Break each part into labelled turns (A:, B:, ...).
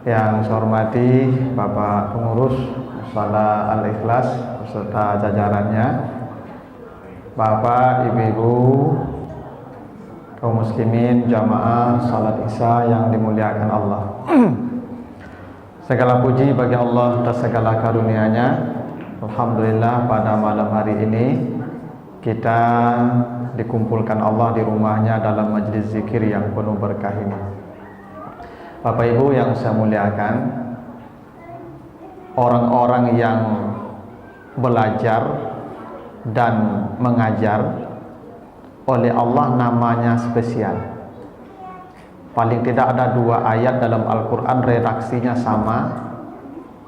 A: Yang saya hormati Bapak Pengurus Musala Al-Ikhlas beserta jajarannya, Bapak, Ibu-ibu, kaum muslimin, jamaah salat Isya yang dimuliakan Allah. Segala puji bagi Allah atas segala karunia-Nya. Alhamdulillah pada malam hari ini kita dikumpulkan Allah di rumahnya dalam majlis zikir yang penuh berkah ini. Bapak Ibu yang saya muliakan, orang-orang yang belajar dan mengajar oleh Allah namanya spesial. Paling tidak ada 2 ayat dalam Al-Quran redaksinya sama.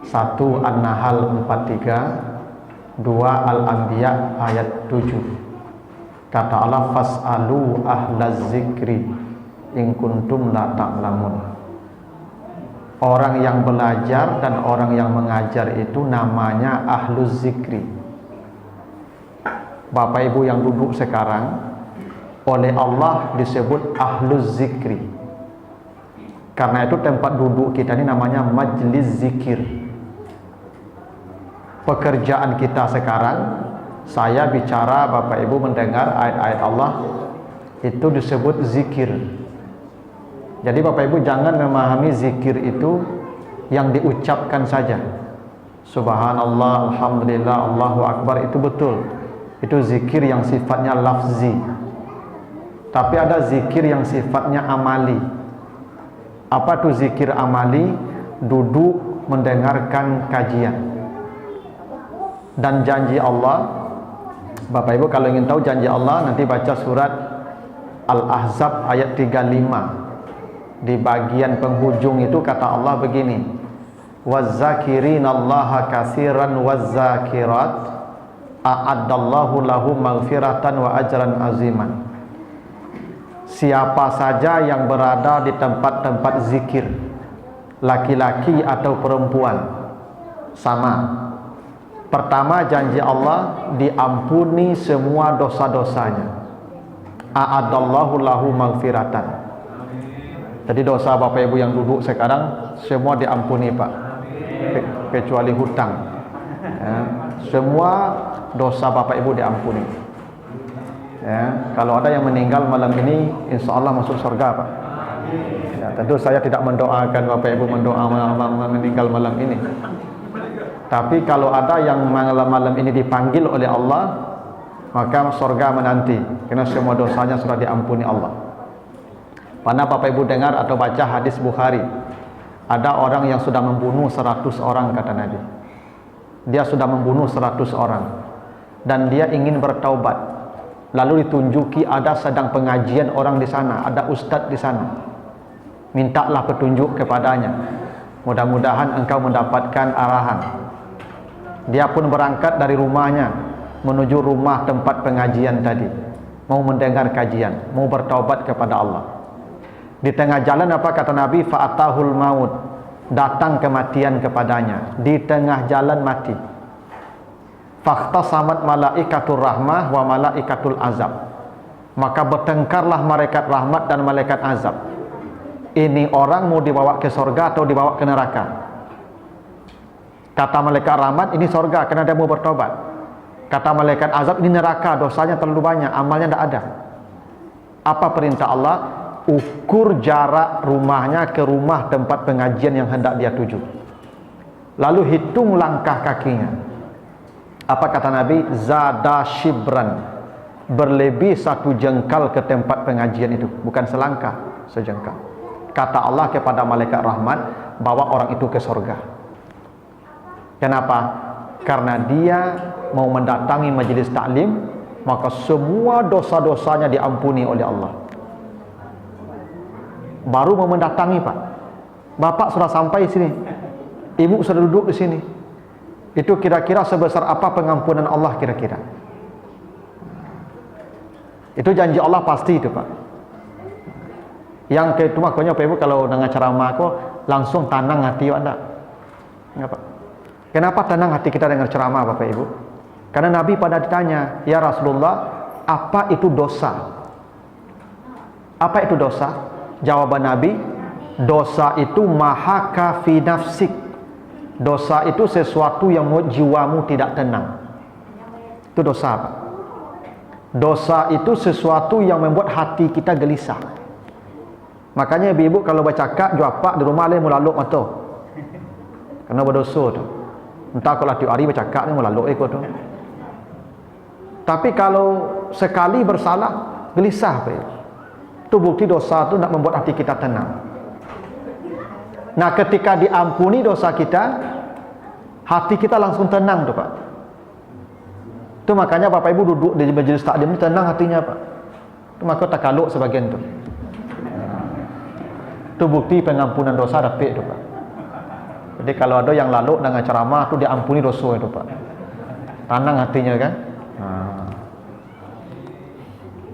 A: 1 An-Nahl 43, 2 Al-Anbiya ayat 7. Kata Allah, fas'alu ahlaz zikri in kuntum la ta'lamun. Orang yang belajar dan orang yang mengajar itu namanya ahluz zikri. Bapak Ibu yang duduk sekarang oleh Allah disebut ahluz zikri. Karena itu tempat duduk kita ini namanya majlis zikir. Pekerjaan kita sekarang, saya bicara, Bapak Ibu mendengar ayat-ayat Allah, itu disebut zikir. Jadi Bapak Ibu jangan memahami zikir itu yang diucapkan saja. Subhanallah, alhamdulillah, Allahu akbar, itu betul. Itu zikir yang sifatnya lafzi. Tapi ada zikir yang sifatnya amali. Apa itu zikir amali? Duduk mendengarkan kajian. Dan janji Allah, Bapak Ibu kalau ingin tahu janji Allah, nanti baca surat Al-Ahzab ayat 35. Di bagian penghujung itu kata Allah begini, wazzakirinallaha katsiran wazzakirat a'addallahu lahum maghfiratan wa ajran aziman. Siapa saja yang berada di tempat-tempat zikir, laki-laki atau perempuan, sama. Pertama, janji Allah diampuni semua dosa-dosanya. A'addallahu lahum maghfiratan. Jadi dosa Bapak Ibu yang duduk sekarang semua diampuni Pak, kecuali hutang. Ya, semua dosa Bapak Ibu diampuni. Ya, kalau ada yang meninggal malam ini, insya Allah masuk surga Pak. Ya, tentu saya tidak mendoakan Bapak Ibu meninggal malam ini. Tapi kalau ada yang malam ini dipanggil oleh Allah, maka surga menanti, karena semua dosanya sudah diampuni Allah. Pernah Bapak Ibu dengar atau baca hadis Bukhari, ada orang yang sudah membunuh 100 orang kata Nabi. Dia sudah membunuh 100 orang dan dia ingin bertaubat. Lalu ditunjuki ada sedang pengajian orang di sana, ada ustadz di sana. Mintalah petunjuk kepadanya. Mudah-mudahan engkau mendapatkan arahan. Dia pun berangkat dari rumahnya menuju rumah tempat pengajian tadi, mau mendengar kajian, mau bertaubat kepada Allah. Di tengah jalan apa kata Nabi? Fa'atahul maut, datang kematian kepadanya. Di tengah jalan mati. Fakhtasamat malaikatur rahmah wa malaikatul azab. Maka bertengkarlah malaikat rahmat dan malaikat azab. Ini orang mau dibawa ke surga atau dibawa ke neraka? Kata malaikat rahmat, ini surga karena dia mau bertobat. Kata malaikat azab, ini neraka, dosanya terlalu banyak, amalnya tidak ada. Apa perintah Allah? Ukur jarak rumahnya ke rumah tempat pengajian yang hendak dia tuju. Lalu hitung langkah kakinya. Apa kata Nabi? Zada shibran, berlebih 1 jengkal ke tempat pengajian itu, bukan selangkah, sejengkal. Kata Allah kepada malaikat rahmat, bawa orang itu ke surga. Kenapa? Karena dia mau mendatangi majelis taklim, maka semua dosa-dosanya diampuni oleh Allah. Baru mau mendatangi Pak, Bapak sudah sampai sini, Ibu sudah duduk di sini. Itu kira-kira sebesar apa pengampunan Allah kira-kira? Itu janji Allah pasti itu Pak. Yang ke itu makanya Bapak Ibu kalau dengar ceramah aku langsung tenang hati Anda. Kenapa tenang hati kita dengar ceramah Bapak Ibu? Karena Nabi pada ditanya, ya Rasulullah, apa itu dosa? Apa itu dosa? Jawaban Nabi, Dosa itu mahaka fi nafsik. Dosa itu sesuatu yang membuat jiwamu tidak tenang. Itu dosa apa? Dosa itu sesuatu yang membuat hati kita gelisah. Makanya ibu-ibu kalau bercakap juapak di rumah lain mulaluk mata. Karena berdosa tu. Entah kalau tiap hari bercakap ni mulaluk ikut tu. Tapi kalau sekali bersalah, gelisah apa? Itu bukti dosa tu nak membuat hati kita tenang. Nah, ketika diampuni dosa kita, hati kita langsung tenang tu Pak. Itu makanya Bapak Ibu duduk di majlis taklim ni tenang hatinya Pak. Itu maka takaluk sebagian tu. Itu bukti pengampunan dosa dapat tu Pak. Jadi kalau ada yang laluk dengan ceramah tu diampuni dosa itu Pak. Tenang hatinya kan.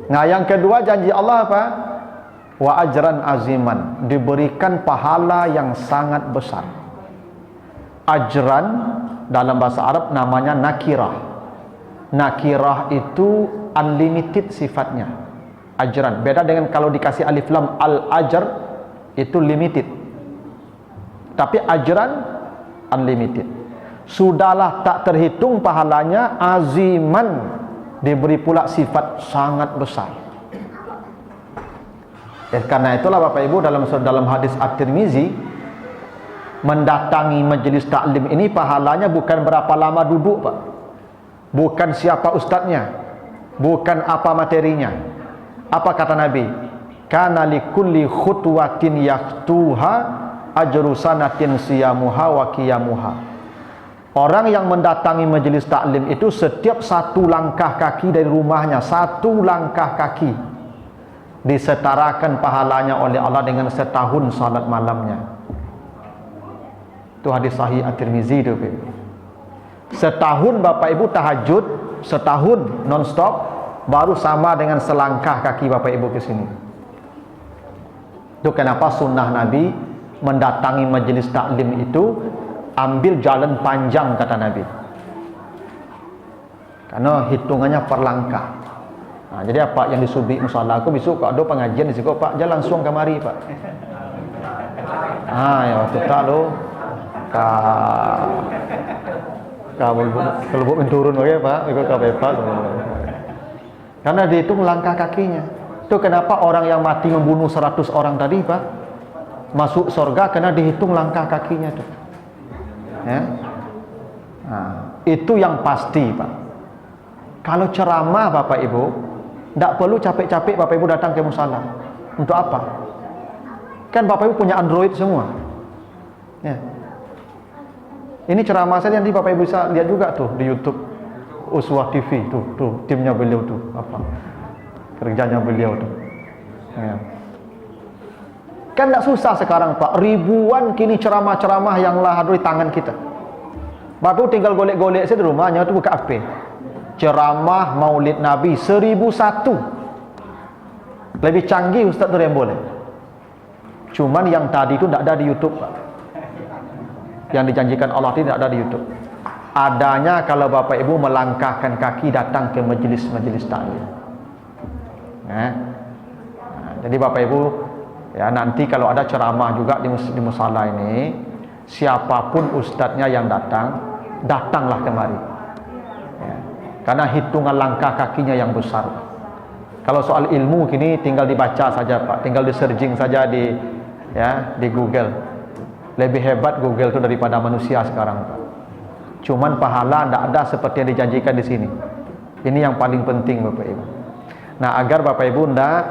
A: Nah, yang kedua janji Allah apa? Wa ajran aziman, diberikan pahala yang sangat besar. Ajran dalam bahasa Arab namanya nakirah. Nakirah itu unlimited sifatnya. Ajran beda dengan kalau dikasih alif lam al ajr itu limited. Tapi ajran unlimited. Sudahlah tak terhitung pahalanya, aziman, diberi pula sifat sangat besar. Karena itulah Bapak Ibu dalam hadis At-Tirmizi, mendatangi majlis taklim ini pahalanya bukan berapa lama duduk Pak, bukan siapa ustadznya, bukan apa materinya. Apa kata Nabi? Kana likulli khutwatin yaktuha ajru sanatin siyamuha wa qiyamuha. Orang yang mendatangi majlis taklim itu setiap satu langkah kaki dari rumahnya, satu langkah kaki disetarakan pahalanya oleh Allah dengan setahun salat malamnya. Itu hadis sahih At-Tirmizi itu. Setahun Bapak Ibu tahajud, setahun non-stop, baru sama dengan selangkah kaki Bapak Ibu ke sini. Itu kenapa sunnah Nabi mendatangi majlis taklim itu ambil jalan panjang kata Nabi. Karena hitungannya per langkah. Nah, jadi apa yang disubik musala aku besok kalau ada pengajian di situ Pak, jalan langsung kemari Pak. Ya waktu tak lo kalau buat turun bagaimana Pak, ikut Pak. Karena dihitung langkah kakinya. Itu kenapa orang yang mati membunuh 100 orang tadi Pak masuk surga karena dihitung langkah kakinya tuh. Ya. Nah, itu yang pasti Pak. Kalau ceramah Bapak Ibu, tidak perlu capek-capek Bapak Ibu datang ke musala. Untuk apa? Kan Bapak Ibu punya Android semua. Ya. Ini ceramah saya nanti Bapak Ibu bisa lihat juga tuh di YouTube Uswah TV tuh timnya beliau tuh apa kerjanya beliau tuh. Ya. Kan tidak susah sekarang Pak, ribuan kini ceramah-ceramah yang lah ada di tangan kita. Bapak tinggal golek-golek saya di rumahnya itu buka HP. Ceramah Maulid Nabi 1001. Lebih canggih Ustaz tu yang boleh. Cuman yang tadi itu tidak ada di YouTube Pak. Yang dijanjikan Allah tidak ada di YouTube. Adanya kalau Bapak Ibu melangkahkan kaki datang ke majlis-majlis taklim. Jadi Bapak Ibu ya nanti kalau ada ceramah juga di musala ini, siapapun ustadznya yang datanglah kemari. Ya. Karena hitungan langkah kakinya yang besar. Kalau soal ilmu kini tinggal dibaca saja Pak, tinggal di searching saja di Google. Lebih hebat Google itu daripada manusia sekarang Pak. Cuman pahala tidak ada seperti yang dijanjikan di sini. Ini yang paling penting Bapak Ibu. Nah, agar Bapak Ibu tidak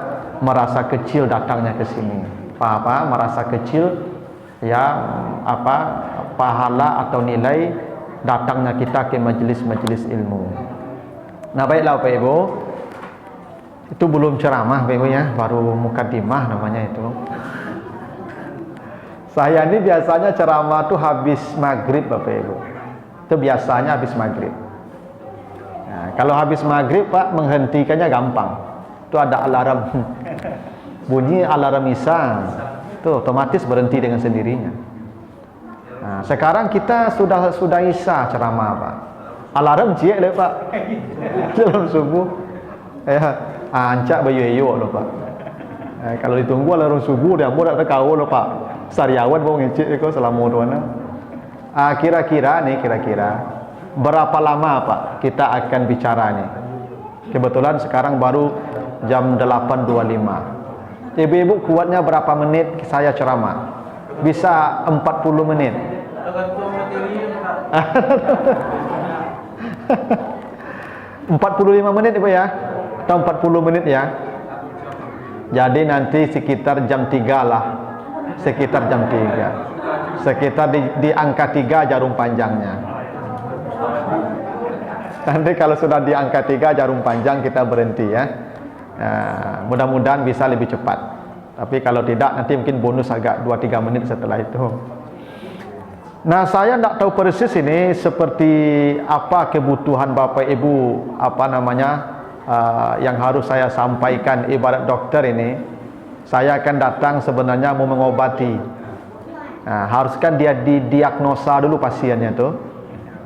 A: merasa kecil datangnya ke sini. Merasa kecil pahala atau nilai datangnya kita ke majelis-majelis ilmu. Nah, baiklah Bapak Ibu. Itu belum ceramah Bapak Ibu ya, baru mukadimah namanya itu. Saya ini biasanya ceramah tuh habis maghrib Bapak Ibu. Itu biasanya habis maghrib. Nah, kalau habis maghrib Pak menghentikannya gampang. Itu ada alarm bunyi alarm Isya itu otomatis berhenti dengan sendirinya. Nah, sekarang kita sudah Isya ceramah Pak, alarm ciek le Pak dalam subuh ancak bayu loh Pak. Kalau ditunggu alarm subuh dia mau tak tahu loh Pak. Sariawan mau ngecek kok selama mana. Kira-kira berapa lama Pak kita akan bicara nih? Kebetulan sekarang baru jam 8.25. Ibu-ibu kuatnya berapa menit saya ceramah? Bisa 40 menit. 45 menit Ibu ya? Atau 40 menit ya? Jadi nanti sekitar jam 3 lah. Sekitar jam 3. Sekitar di angka 3 jarum panjangnya. Nanti kalau sudah di angka 3 jarum panjang kita berhenti ya. Mudah-mudahan bisa lebih cepat. Tapi kalau tidak nanti mungkin bonus agak 2-3 menit setelah itu. Nah, saya tidak tahu persis ini seperti apa kebutuhan Bapak Ibu yang harus saya sampaikan ibarat dokter ini. Saya akan datang sebenarnya mau mengobati. Nah, harus kan dia didiagnosa dulu pasiennya tuh.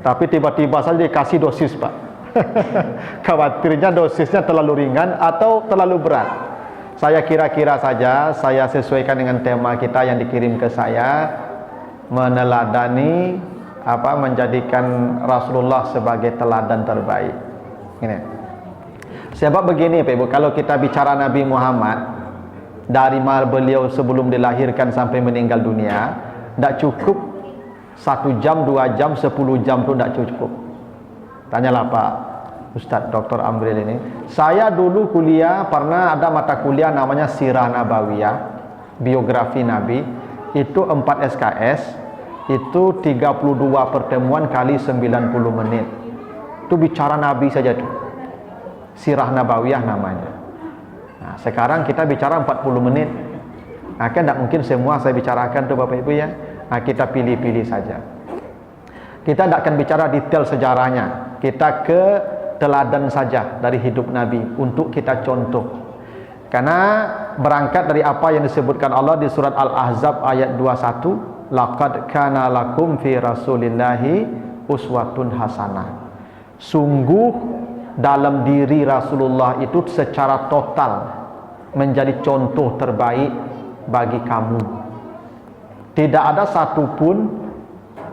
A: Tapi tiba-tiba saja dikasih dosis Pak. Khawatirnya dosisnya terlalu ringan atau terlalu berat. Saya kira-kira saja, saya sesuaikan dengan tema kita yang dikirim ke saya, meneladani menjadikan Rasulullah sebagai teladan terbaik. Ini. Sebab begini Pak Ibu, kalau kita bicara Nabi Muhammad dari beliau sebelum dilahirkan sampai meninggal dunia, tidak cukup 1 jam, 2 jam, 10 jam itu tidak cukup. Tanyalah Pak Ustadz Dr. Amril ini. Saya dulu kuliah, pernah ada mata kuliah namanya Sirah Nabawiyah, biografi Nabi. Itu 4 SKS, itu 32 pertemuan kali 90 menit. Itu bicara Nabi saja tuh. Sirah Nabawiyah namanya. Nah, sekarang kita bicara 40 menit. Nah, kan tidak mungkin semua saya bicarakan tuh Bapak Ibu ya. Nah, kita pilih-pilih saja. Kita tidak akan bicara detail sejarahnya. Kita ke teladan saja dari hidup Nabi untuk kita contoh. Karena berangkat dari apa yang disebutkan Allah di surat Al-Ahzab ayat 21, laqad kana lakum fi rasulillahi uswatun hasanah. Sungguh dalam diri Rasulullah itu secara total menjadi contoh terbaik bagi kamu. Tidak ada satupun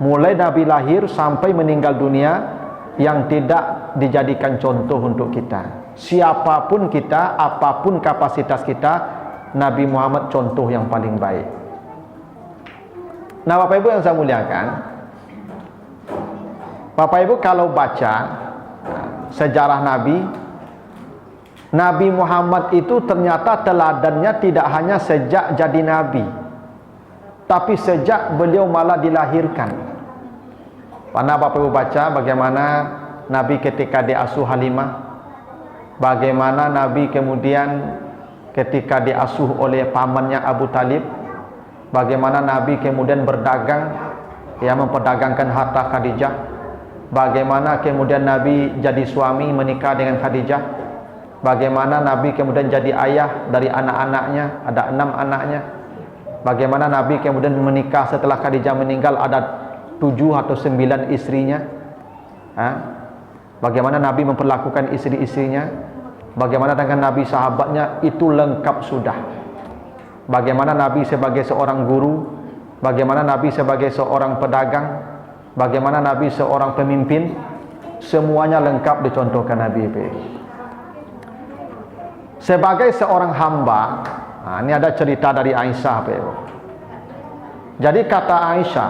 A: mulai Nabi lahir sampai meninggal dunia yang tidak dijadikan contoh untuk kita. Siapapun kita, apapun kapasitas kita, Nabi Muhammad contoh yang paling baik. Nah Bapak Ibu yang saya muliakan, Bapak Ibu kalau baca sejarah Nabi Muhammad itu ternyata teladannya tidak hanya sejak jadi Nabi, tapi sejak beliau malah dilahirkan. Karena Bapak Ibu baca bagaimana Nabi ketika diasuh Halimah, bagaimana Nabi kemudian ketika diasuh oleh pamannya Abu Talib, bagaimana Nabi kemudian berdagang, memperdagangkan harta Khadijah, bagaimana kemudian Nabi jadi suami menikah dengan Khadijah, bagaimana Nabi kemudian jadi ayah dari anak-anaknya, ada 6 anaknya, bagaimana Nabi kemudian menikah setelah Khadijah meninggal, ada 7 atau 9 istrinya. Bagaimana Nabi memperlakukan istri-istrinya, bagaimana dengan Nabi sahabatnya, itu lengkap sudah. Bagaimana Nabi sebagai seorang guru, bagaimana Nabi sebagai seorang pedagang, bagaimana Nabi seorang pemimpin, semuanya lengkap dicontohkan Nabi. Sebagai seorang hamba, ini ada cerita dari Aisyah. Jadi kata Aisyah,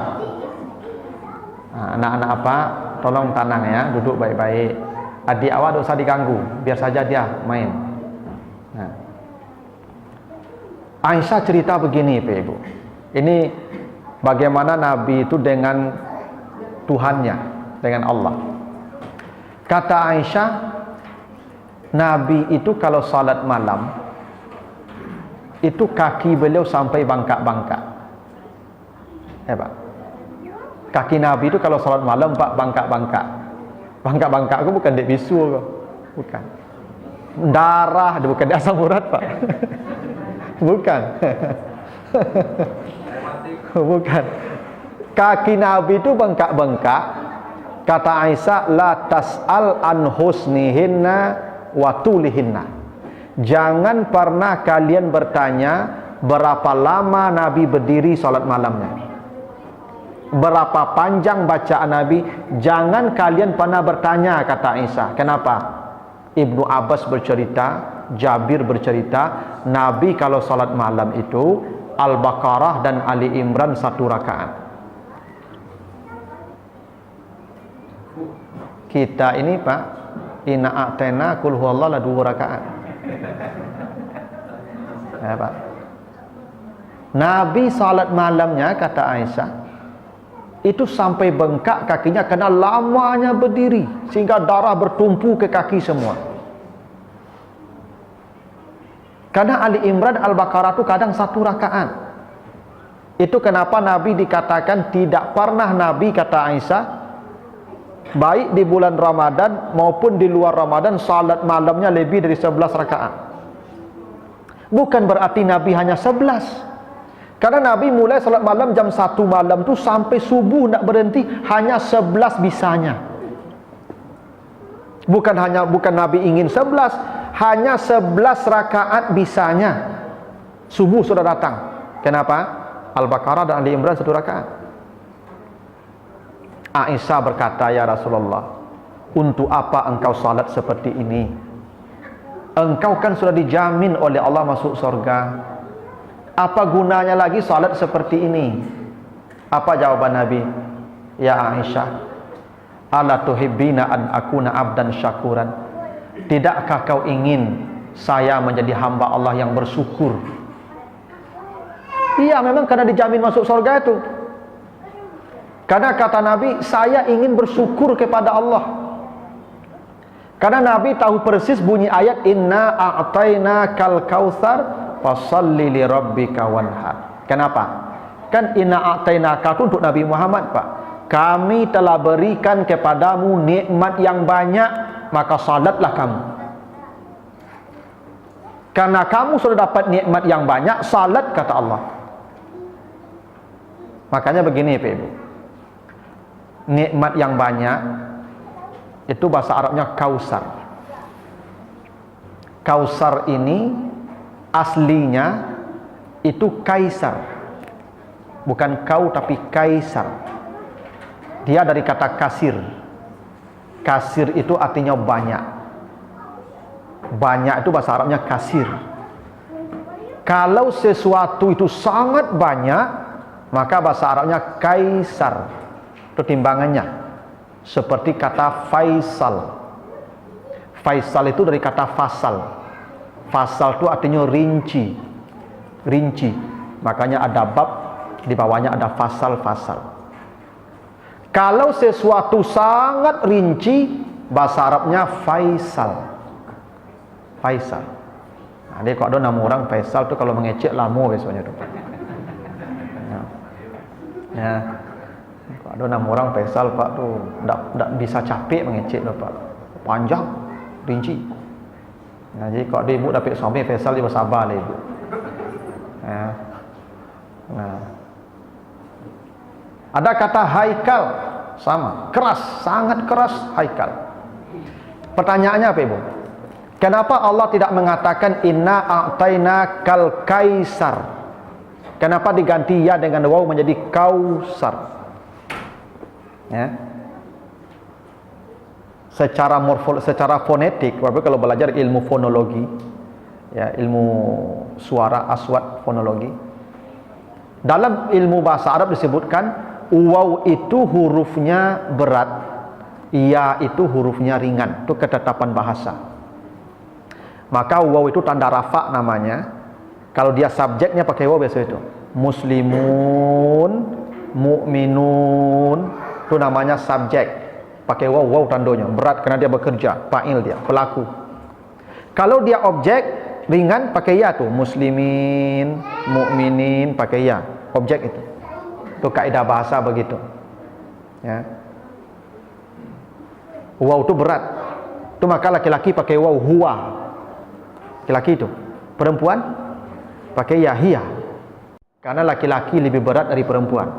A: anak-anak apa, tolong tenang ya, duduk baik-baik. Adik awak tak usah diganggu, biar saja dia main. Aisyah cerita begini Pak Ibu. Ini bagaimana Nabi itu dengan Tuhannya, dengan Allah. Kata Aisyah, Nabi itu kalau salat malam, itu kaki beliau sampai bangkak-bangkak. Pak, kaki Nabi itu kalau salat malam Pak bangkak-bangkak. Bangkak-bangkak itu bukan dek bisu kok. Bukan. Darah, bukan dek asam urat Pak. Bukan. Bukan. Kaki Nabi itu bengkak-bengkak. Kata Aisyah, la tas'al an husnihinna wa tulihinna. Jangan pernah kalian bertanya berapa lama Nabi berdiri salat malamnya, berapa panjang bacaan Nabi. Jangan kalian pernah bertanya, kata Aisyah, kenapa? Ibnu Abbas bercerita, Jabir bercerita, Nabi kalau salat malam itu Al-Baqarah dan Ali Imran 1 rakaat. Kita ini Pak, Inna a'tayna qul huwallahu 2 rakaat. Ya Pak. Nabi salat malamnya, kata Aisyah, itu sampai bengkak kakinya karena lamanya berdiri sehingga darah bertumpu ke kaki semua. Karena Ali Imran Al-Baqarah itu kadang 1 rakaat. Itu kenapa Nabi dikatakan tidak pernah Nabi, kata Aisyah, baik di bulan Ramadan maupun di luar Ramadan, salat malamnya lebih dari 11 rakaat. Bukan berarti Nabi hanya 11. Karena Nabi mulai salat malam jam 1 malam tu sampai subuh nak berhenti hanya 11 bisanya. Bukan Nabi ingin 11, hanya 11 rakaat bisanya. Subuh sudah datang. Kenapa? Al-Baqarah dan Ali Imran 1 rakaat. Aisyah berkata, ya Rasulullah, untuk apa engkau salat seperti ini? Engkau kan sudah dijamin oleh Allah masuk surga. Apa gunanya lagi salat seperti ini? Apa jawaban Nabi? Ya Aisyah, ala tuhibbina an akuna abdan syakuran? Tidakkah kau ingin saya menjadi hamba Allah yang bersyukur? Iya, memang karena dijamin masuk surga itu. Karena kata Nabi, saya ingin bersyukur kepada Allah. Karena Nabi tahu persis bunyi ayat Inna a'tayna kal kautsar fasalli li rabbika wanhar. Kenapa? Kan inna a'tayna ka untuk Nabi Muhammad, Pak. Kami telah berikan kepadamu nikmat yang banyak, maka salatlah kamu. Karena kamu sudah dapat nikmat yang banyak, salat, kata Allah. Makanya begini Pak Ibu, nikmat yang banyak itu bahasa Arabnya kausar. Kausar ini aslinya itu kaisar, bukan kau tapi kaisar. Dia dari kata kasir. Kasir itu artinya banyak. Banyak itu bahasa Arabnya kasir. Kalau sesuatu itu sangat banyak, maka bahasa Arabnya kaisar. Itu timbangannya. Seperti kata Faisal. Faisal itu dari kata fasal. Fasal itu artinya rinci. Rinci. Makanya ada bab, di bawahnya ada fasal-fasal. Kalau sesuatu sangat rinci, bahasa Arabnya Faisal. Faisal. Nah, dia kalau ada nama orang Faisal tu kalau mengecek lama biasanya tu. Ya. Ada nama orang Faisal Pak tu tak bisa capek mengecek tu Pak. Panjang, rinci. Nah, jadi kalau dia ibu dapat suami Faisal, dia bersabar lah ibu. Ya. Nah. Ada kata haikal, sama, keras, sangat keras haikal. Pertanyaannya apa ibu? Kenapa Allah tidak mengatakan inna a'tayna kal kaisar? Kenapa diganti ya dengan waw menjadi kausar? Ya. Secara fonetik, kalau belajar ilmu fonologi, ya, ilmu suara aswat fonologi, dalam ilmu bahasa Arab disebutkan waw itu hurufnya berat, ya itu hurufnya ringan. Itu ketetapan bahasa. Maka waw itu tanda rafa namanya. Kalau dia subjeknya pakai waw biasa itu. Muslimun, mu'minun, itu namanya subjek. Pakai waw, waw tandanya berat karena dia bekerja, fa'il dia, pelaku. Kalau dia objek ringan pakai ya tuh, muslimin, mu'minin pakai ya, objek itu. Itu kaidah bahasa begitu. Ya. Waw itu berat. Itu maka laki-laki pakai waw huwa. Laki-laki itu. Perempuan pakai ya hiya. Karena laki-laki lebih berat dari perempuan,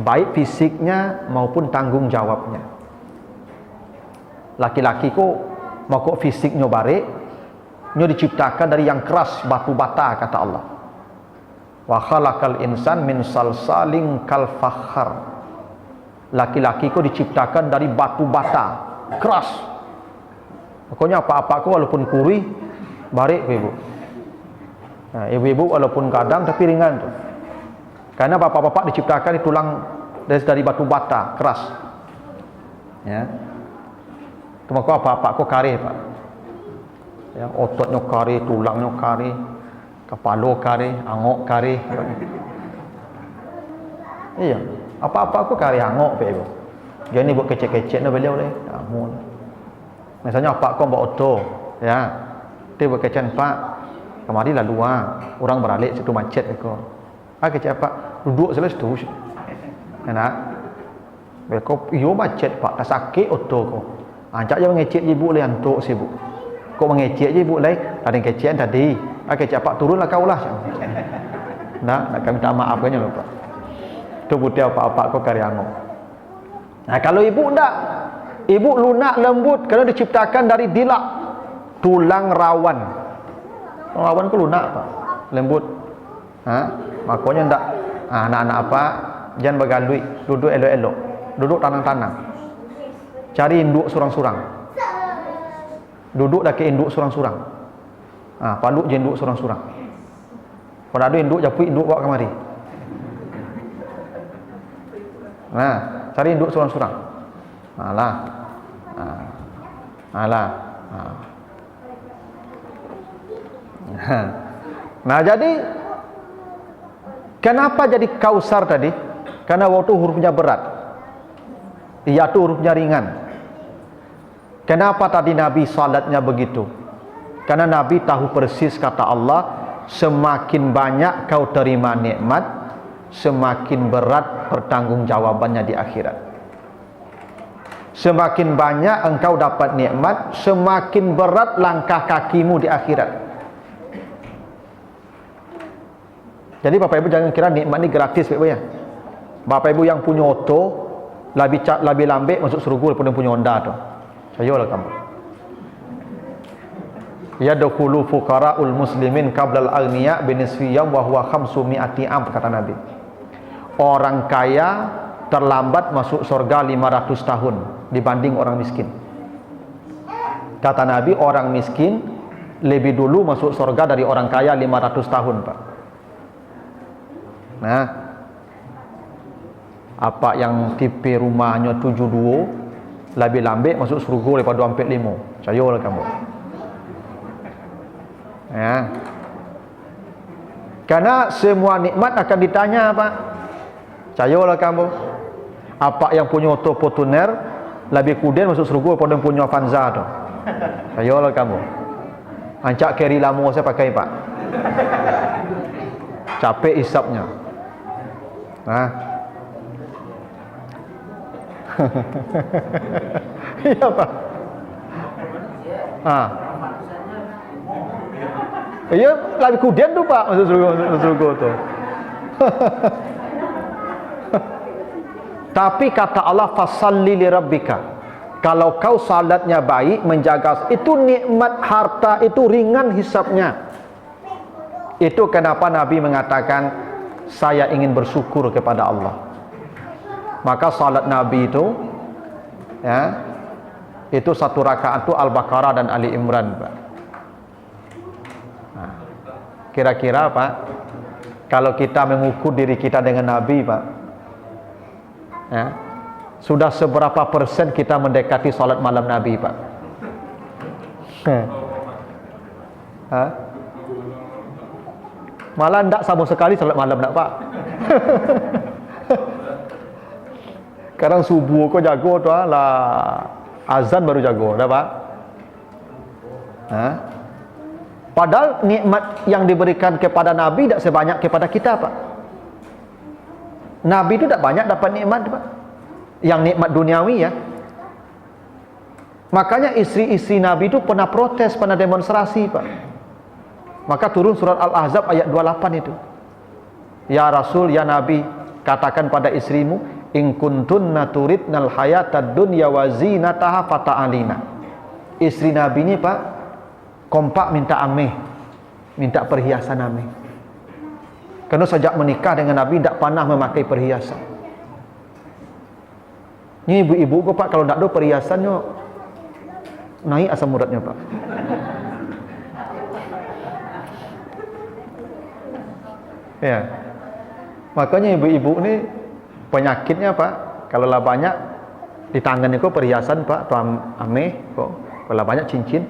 A: baik fisiknya maupun tanggung jawabnya. Laki-laki kok mau kok fisiknya bare, nyo diciptakan dari yang keras batu bata, kata Allah. Wa khalaqal insan min salsalin kal fakhar. Laki-laki ku diciptakan dari batu bata keras. Pokoknya apa-apa ku walaupun kuri barik ibu. Nah, ibu-ibu walaupun kadang tapi ringan tu. Karena bapak-bapak diciptakan di tulang dari batu bata keras. Ya. Maka apa-apa ku kari pak. Ya, ototnya kari, tulangnya kari, kepala kari, angok kari. Iya. Apa-apa aku kari hangok pe ibu. Dia ni buat kecek-kecek na beliau le. Amun. Misalnya apa kau bawa auto, ya. Dia buat kecek pak. Kemari lalu orang beralik situ macet ko. Kecek apa? Duduk selalu situ. Enak. Beko iyo macet pak, tak sakit auto ko. Ajak je mengecek ibu le antuk sibuk. Kau mengecek je ibu le, ada kecek tadi. Kecek pak turunlah kau lah. Nak kami minta maaf kan lupa. Tu putih apa-apa kau kari angok. Nah kalau ibu enggak, ibu lunak lembut kerana diciptakan dari dilak tulang rawan. Rawan ku lunak pak, lembut. Makanya enggak. Anak-anak apa jangan bergalui, duduk elok-elok, duduk tanang-tanang. Cari induk surang-surang. Duduk dah ke induk surang-surang. Paluk je induk surang-surang. Kalau ada induk japui induk bawa kemari. Nah, cari induk surang-surang. Alah. Nah, jadi kenapa jadi Kausar tadi? Karena waktu hurufnya berat. Ia tu hurufnya ringan. Kenapa tadi Nabi salatnya begitu? Karena Nabi tahu persis kata Allah, semakin banyak kau terima nikmat, semakin berat pertanggungjawabannya di akhirat. Semakin banyak engkau dapat nikmat, semakin berat langkah kakimu di akhirat. Jadi Bapak Ibu jangan kira nikmat ni gratis Bapak Ibu ya. Bapak Ibu yang punya auto lebih lambat masuk surga daripada punya Honda tu. Sayalah kamu. Yadkhulu fuqara'ul muslimin qabla al-aghniya binisfi yawm wa huwa 500 am, kata Nabi. Orang kaya terlambat masuk surga 500 tahun dibanding orang miskin. Kata Nabi, orang miskin lebih dulu masuk surga dari orang kaya 500 tahun, Pak. Nah, apa yang tipe rumahnya 72 lebih lambat masuk surga daripada 45. Percayalah kamu. Ya. Karena semua nikmat akan ditanya, Pak. Percayalah kamu. Apa yang punya auto Fortuner lebih kemudian masuk surga daripada punya Avanza tu. Percayalah kamu. Ancak carry lama saya pakai, Pak. Capek hisapnya. Nah. Iya Pak. Iya lebih kemudian tu Pak masuk surga tu. Tapi kata Allah, fasalli li rabbika. Kalau kau salatnya baik, menjaga, itu nikmat harta itu ringan hisapnya. Itu kenapa Nabi mengatakan, saya ingin bersyukur kepada Allah. Maka salat Nabi itu, ya, itu satu rakaat itu Al-Baqarah dan Ali Imran, Pak. Nah, kira-kira Pak, kalau kita mengukur diri kita dengan Nabi, Pak, ya, sudah seberapa persen kita mendekati salat malam Nabi, Pak? Malah tidak sama sekali salat malam, nak Pak. Sekarang subuh kau jago tu lah, azan baru jago, dah Pak. Padahal nikmat yang diberikan kepada Nabi tidak sebanyak kepada kita, Pak. Nabi itu tidak banyak dapat nikmat, Pak. Yang nikmat duniawi ya. Makanya istri-istri Nabi itu pernah protes, pernah demonstrasi, Pak. Maka turun surat Al-Ahzab ayat 28 itu. Ya Rasul, ya Nabi, katakan pada istrimu, in kuntunna turidnal hayatad dunya wa zinataha fata'alina. Istri Nabi ini, Pak, kompak minta ameh, minta perhiasan ameh. Kerana sejak menikah dengan Nabi tidak pernah memakai perhiasan. Ini ibu-ibu kok Pak, kalau tidak ada perhiasannya naik asam uratnya Pak. Ya. Makanya ibu-ibu ini penyakitnya Pak, kalau lah banyak di tangan itu perhiasan Pak, atau ameh kok, kalau banyak cincin,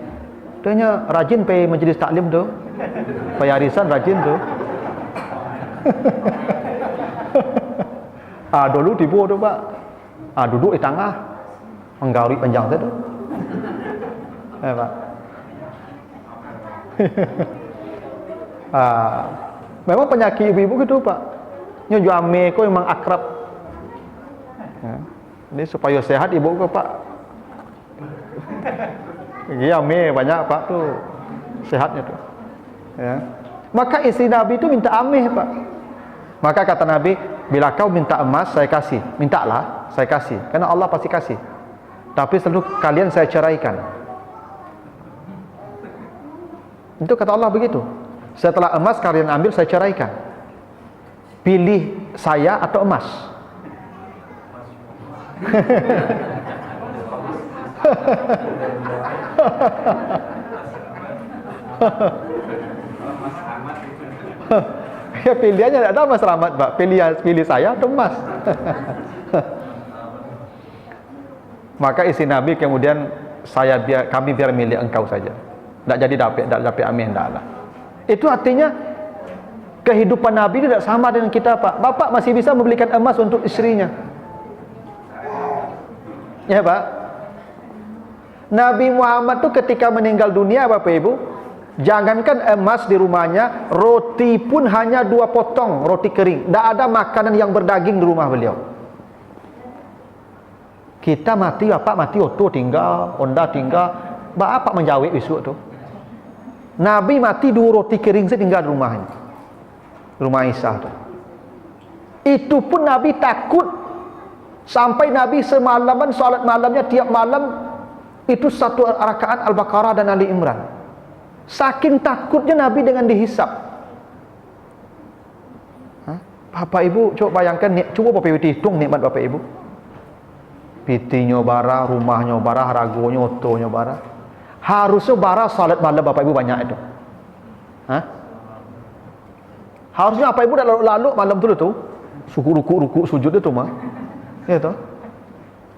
A: dia rajin pergi majlis taklim tu, pergi arisan rajin tu. Dulu tibu tu Pak, duduk di tengah, menggauri panjang tu. Pak. Memang penyakit ibu-ibu gitu Pak. Nyo ame ko memang akrab. Ya. Ini supaya sehat ibu ko Pak. Iya ame banyak Pak tuh sehatnya tuh. Ya. Maka istri Nabi itu minta ame Pak. Maka kata Nabi, bila kau minta emas saya kasih. Mintalah saya kasih. Karena Allah pasti kasih. Tapi selalu kalian saya ceraikan. Itu kata Allah begitu. Setelah emas kalian ambil saya ceraikan. Pilih saya atau emas. Ya pilihannya tidak ada Mas Rahmat Pak. Pilih saya atau emas. Maka istri Nabi kemudian kami biar milih engkau saja. Tak jadi dapat amin dah lah. Itu artinya kehidupan Nabi tidak sama dengan kita Pak. Bapak masih bisa membelikan emas untuk istrinya. Ya Pak. Nabi Muhammad tu ketika meninggal dunia Bapak Ibu, jangankan emas di rumahnya, roti pun hanya 2 potong roti kering. Tak ada makanan yang berdaging di rumah beliau. Kita mati, Bapak mati, Oto tinggal, Onda tinggal, Bapak menjawab besok tu. Nabi mati 2 roti kering setinggal di rumahnya, rumah Aisyah tu. Itu pun Nabi takut sampai Nabi semalaman salat malamnya tiap malam itu 1 rakaat Al-Baqarah dan Ali Imran. Saking takutnya Nabi dengan dihisap. Bapak Ibu coba bayangkan, coba Bapak Ibu hitung nikmat Bapak Ibu. Pitinya bara, rumahnya bara, haragonya, otonya bara. Harusnya bara salat malam Bapak Ibu banyak itu. Harusnya Bapak Ibu dah lalu malam tu ruku sujud itu mah. Ya toh.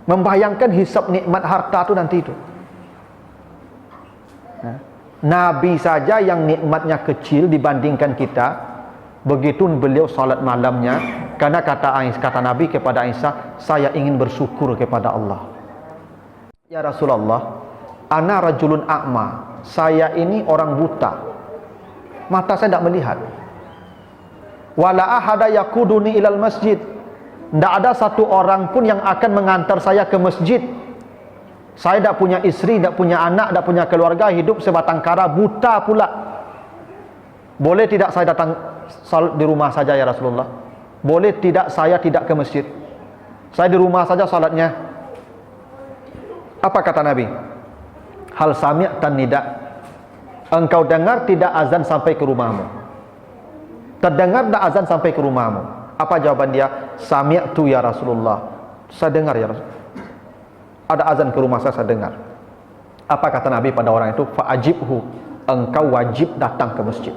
A: Membayangkan hisap nikmat harta tu nanti itu. Nabi saja yang nikmatnya kecil dibandingkan kita, begitu beliau salat malamnya, karena kata Nabi kepada Aisyah, saya ingin bersyukur kepada Allah. Ya Rasulullah, ana rajulun a'ma, saya ini orang buta, mata saya tidak melihat. Wala ahada yakuduni ilal masjid, tidak ada satu orang pun yang akan mengantar saya ke masjid. Saya tidak punya istri, tidak punya anak, tidak punya keluarga, hidup sebatang kara, buta pula. Boleh tidak saya datang salat di rumah saja ya Rasulullah? Boleh tidak saya tidak ke masjid? Saya di rumah saja salatnya. Apa kata Nabi? Hal sami'tan nida, engkau dengar tidak azan sampai ke rumahmu? Terdengar tidak azan sampai ke rumahmu? Apa jawaban dia? Sami'tu ya Rasulullah, saya dengar ya Rasul. Ada azan ke rumah saya dengar. Apa kata Nabi pada orang itu? Fa'ajibhu, engkau wajib datang ke masjid.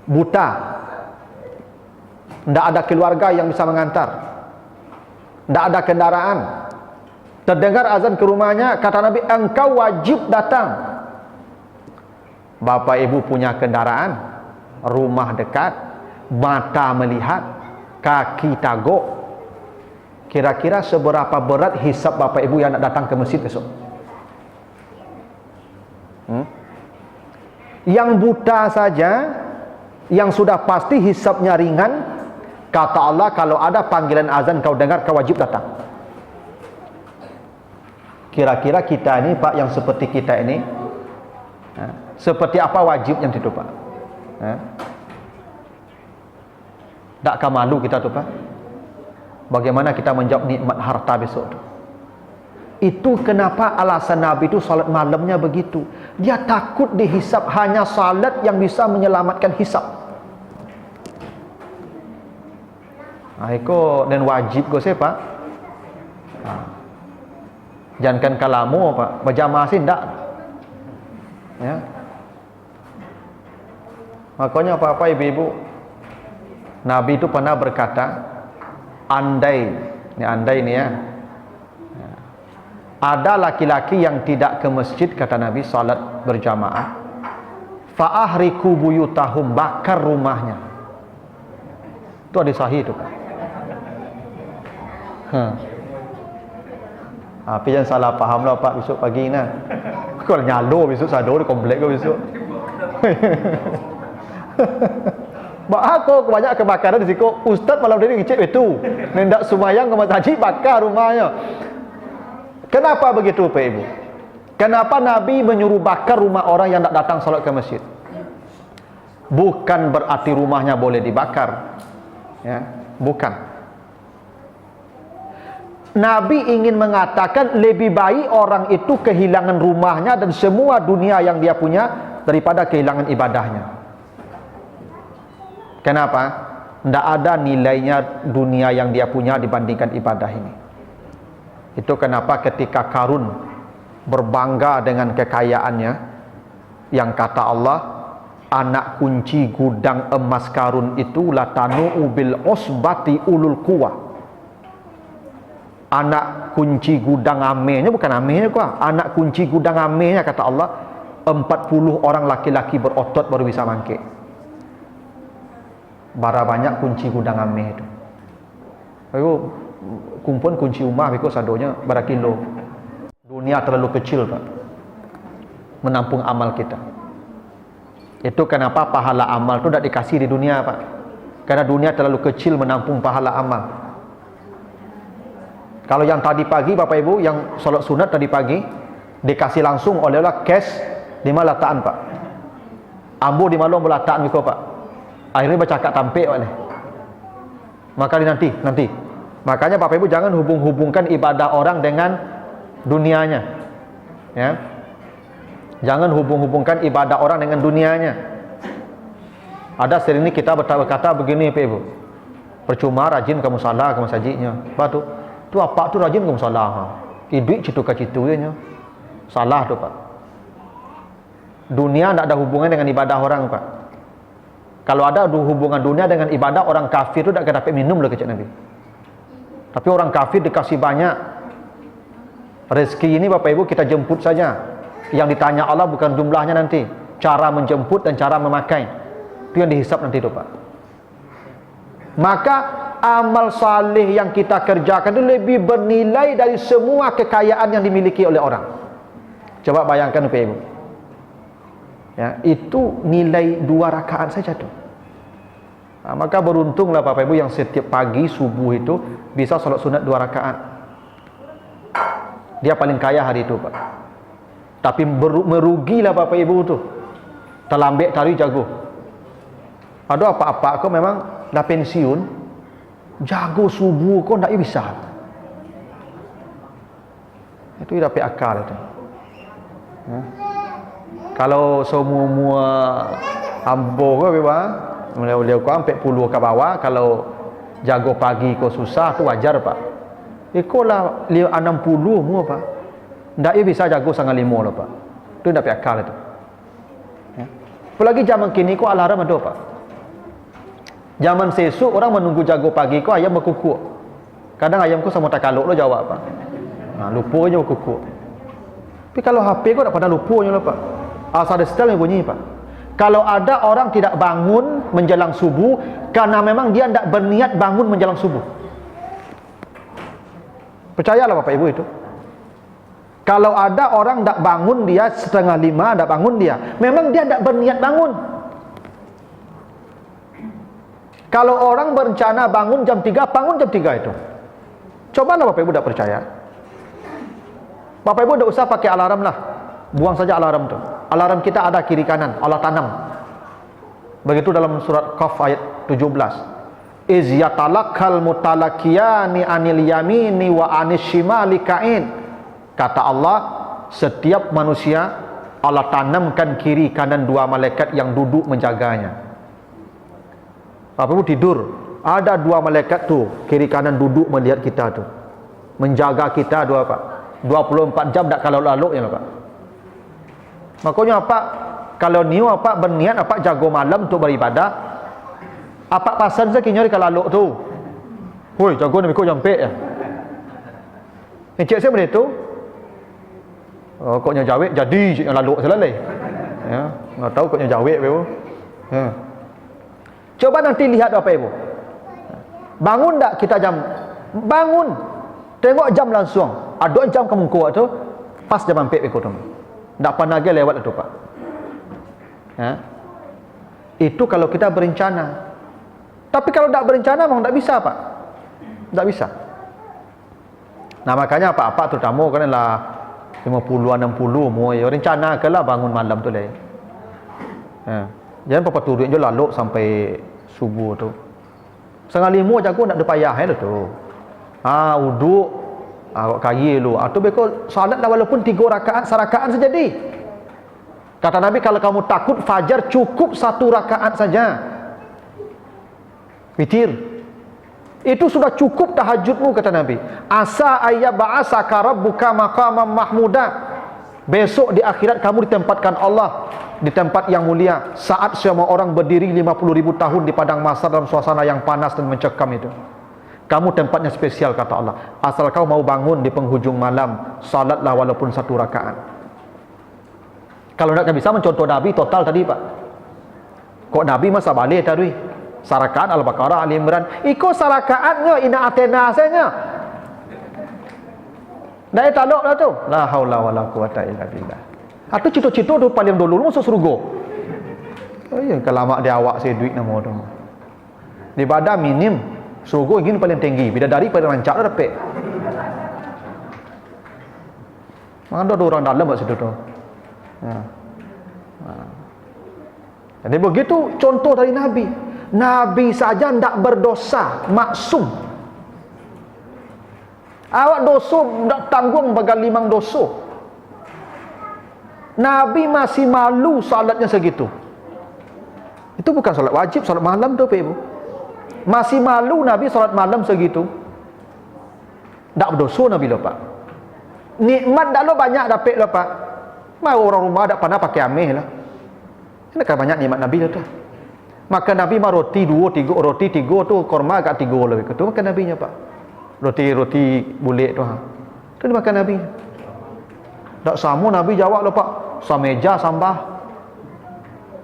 A: Buta, tidak ada keluarga yang bisa mengantar, tidak ada kendaraan, terdengar azan ke rumahnya, kata Nabi, engkau wajib datang. Bapak Ibu punya kendaraan, rumah dekat, mata melihat, kaki tagok, kira-kira seberapa berat hisap Bapak Ibu yang nak datang ke masjid besok? Yang buta saja, yang sudah pasti hisapnya ringan, kata Allah, kalau ada panggilan azan kau dengar, kau wajib datang. Kira-kira kita ini Pak, yang seperti kita ini, seperti apa wajibnya itu Pak? Takkah malu kita tuh Pak? Bagaimana kita menjawab nikmat harta besok tu? Itu kenapa alasan Nabi itu salat malamnya begitu. Dia takut dihisap, hanya salat yang bisa menyelamatkan hisap. Itu dan wajib go siapa? Jangan kalamu Pak, berjamaah sih ndak. Ya. Makanya apa-apa ibu-ibu, Nabi itu pernah berkata, andai ini ya, ada laki-laki yang tidak ke masjid, kata Nabi, salat berjamaah, fa'ahriku buyutahum, bakar rumahnya. Itu hadis sahih itu Pak. Tapi jangan salah paham lah Pak, besok pagi nah. Kalau nyalo besok sado di komplek kau besok. Aku banyak kebakaran di situ. Ustaz malam tadi ngecek itu. Nendak sumayang ke masjid bakar rumahnya. Kenapa begitu Pak Ibu? Kenapa Nabi menyuruh bakar rumah orang yang tak datang salat ke masjid? Bukan berarti rumahnya boleh dibakar. Ya, bukan. Nabi ingin mengatakan lebih baik orang itu kehilangan rumahnya dan semua dunia yang dia punya daripada kehilangan ibadahnya. Kenapa? Tidak ada nilainya dunia yang dia punya dibandingkan ibadah ini. Itu kenapa ketika Karun berbangga dengan kekayaannya, yang kata Allah, anak kunci gudang emas Karun itu latanu bil usbati ulul quwwah. Anak kunci gudang amenya, bukan amenya kok, anak kunci gudang amenya, kata Allah, 40 orang laki-laki berotot baru bisa mangkik. Bara banyak kunci gudang ame itu. Ayo kumpul kunci rumah biko sadonya bara kilo. Dunia terlalu kecil Pak menampung amal kita. Itu kenapa pahala amal itu tidak dikasih di dunia Pak. Karena dunia terlalu kecil menampung pahala amal. Kalau yang tadi pagi Bapak Ibu yang salat sunat tadi pagi dikasih langsung oleh Allah cash 5 lataan Pak. Ambo di malam belataan biko Pak. Akhirnya bercakap tampik oleh. Maka nanti. Makanya Bapak Ibu jangan hubung-hubungkan ibadah orang dengan dunianya. Ya. Jangan hubung-hubungkan ibadah orang dengan dunianya. Ada sering ini kita berkata begini Bapak Ibu. Percuma rajin kamu salah kamu sajiknya. Batu. Tu apa tu rajin kamu salah. Iduk citu-citu-nya. Salah tu Pak. Dunia tidak ada hubungan dengan ibadah orang Pak. Kalau ada hubungan dunia dengan ibadah, orang kafir itu tidak dapat minum loh kecil Nabi. Tapi orang kafir dikasih banyak rezeki ini Bapak Ibu kita jemput saja. Yang ditanya Allah bukan jumlahnya nanti, cara menjemput dan cara memakai. Itu yang dihisap nanti itu Pak. Maka amal saleh yang kita kerjakan itu lebih bernilai dari semua kekayaan yang dimiliki oleh orang. Coba bayangkan Bapak Ibu. Ya, itu nilai 2 rakaat saja tuh. Nah, maka beruntunglah Bapak Ibu yang setiap pagi subuh itu bisa salat sunat 2 rakaat. Dia paling kaya hari itu Pak. Tapi merugilah Bapak Ibu tuh. Terlambek tari jago. Ada apa-apa kok memang dah pensiun, jago subuh kok tak bisa. Itu dapat akal itu. Ya. Kalau semua ambo ke bawah, mulai kau sampai 10 ke bawah, kalau jago pagi kau susah tu wajar Pak. Ikolah 60 mu Pak. Ndak bisa jago 5 lah Pak. Itu dapat akal itu. Ya. Apalagi zaman kini kau alarm ada Pak. Zaman sesuk orang menunggu jago pagi kau ayam berkukuk. Kadang ayam kau sama takaluk lo jawab Pak. Nah, lupa je berkukuk. Tapi kalau HP kau tak pernah lupanya lah Pak. Asal ada setel yang bunyi Pak. Kalau ada orang tidak bangun menjelang subuh karena memang dia tidak berniat bangun menjelang subuh. Percayalah Bapak Ibu itu. Kalau ada orang tidak bangun dia 4:30 tidak bangun dia, memang dia tidak berniat bangun. Kalau orang berencana bangun jam 3, bangun jam 3 itu. Cobalah Bapak Ibu tidak percaya. Bapak Ibu tidak usah pakai alarm lah. Buang saja alarm itu. Alarm kita ada kiri kanan, Allah tanam. Begitu dalam surat Qaf ayat 17. Iz yatalaqqal mutalaqiyani anil yamini wa anis shimali ka'in. Kata Allah, setiap manusia Allah tanamkan kiri kanan 2 malaikat yang duduk menjaganya. Apa pun tidur, ada 2 malaikat tu kiri kanan duduk melihat kita tu, menjaga kita 24 jam, tak kalau lalu ya Pak. Makanya apa kalau niu apa berniat apa jago malam untuk beribadah, apa pasan saya kinyori kalau lalu tu. Hoi, jago ni mikir jampe ya. Cik saya benda tu. Oh, koknya jawek jadi cik yang lalu selesai. Ya, enggak tahu koknya jawek Ibu. Ya. Coba nanti lihat apa Ibu. Bangun tak kita jam? Bangun. Tengok jam langsung. Ada jam kamu kuat tu, pas jam hampir ikut tu. Tak pernah lagi lewat tu Pak. Ya. Itu kalau kita berencana. Tapi kalau tak berencana memang tak bisa Pak. Tak bisa. Nah makanya apa-apa terutama kan lah 50-an 60 mau rencana ke lah bangun malam tu lah. Ya. Jangan apa turun je lalu sampai subuh tu. 4:30 jago nak ada payah tu. Uduk kaki lu. Tu beko salat lah walaupun 3 rakaat, serakaat saja di. Kata Nabi kalau kamu takut fajar cukup 1 rakaat saja. Witir. Itu sudah cukup tahajudmu kata Nabi. Asa ayyab'asaka rabbuka maqaman mahmuda. Besok di akhirat kamu ditempatkan Allah di tempat yang mulia saat semua orang berdiri 50.000 tahun di padang mahsyar dalam suasana yang panas dan mencekam itu. Kamu tempatnya spesial kata Allah. Asal kau mau bangun di penghujung malam, salatlah walaupun 1 rakaat. Kalau nak bisa mencontoh Nabi total tadi Pak. Kok Nabi masa balik tadi? Sarakaan Al-Baqarah, Ali Imran. Iko sarakaatnya ina atena senya. Dah talok lah tu. La haula wala quwata illa billah. Atau cito-cito tu paling dulu masuk surga. Oh iya kalau mak dia awak saya duit nama tu. Di badan minim surga ingin paling tinggi, bidadari paling rancak dah dapat. Mana ada orang dalam kat situ tu. Jadi begitu contoh dari Nabi. Nabi saja tidak berdosa, maksum. Awak dosa tak tanggung bagai 5 dosa. Nabi masih malu salatnya segitu. Itu bukan salat wajib, salat malam tu Ibu. Masih malu Nabi salat malam segitu. Tak berdosa Nabi lupa. Nikmat dah lo banyak dapat lupa. Mau orang rumah tak pernah pakai ameh lah. Ini kan banyak nikmat Nabi tu. Maka Nabi mah roti 2, 3, roti 3 tu korma kat 3 lebih. Tu makan Nabinya Pak. Roti bulik tu tu dimakan Nabi. Tak sama Nabi jawab lo Pak, sameja sambal.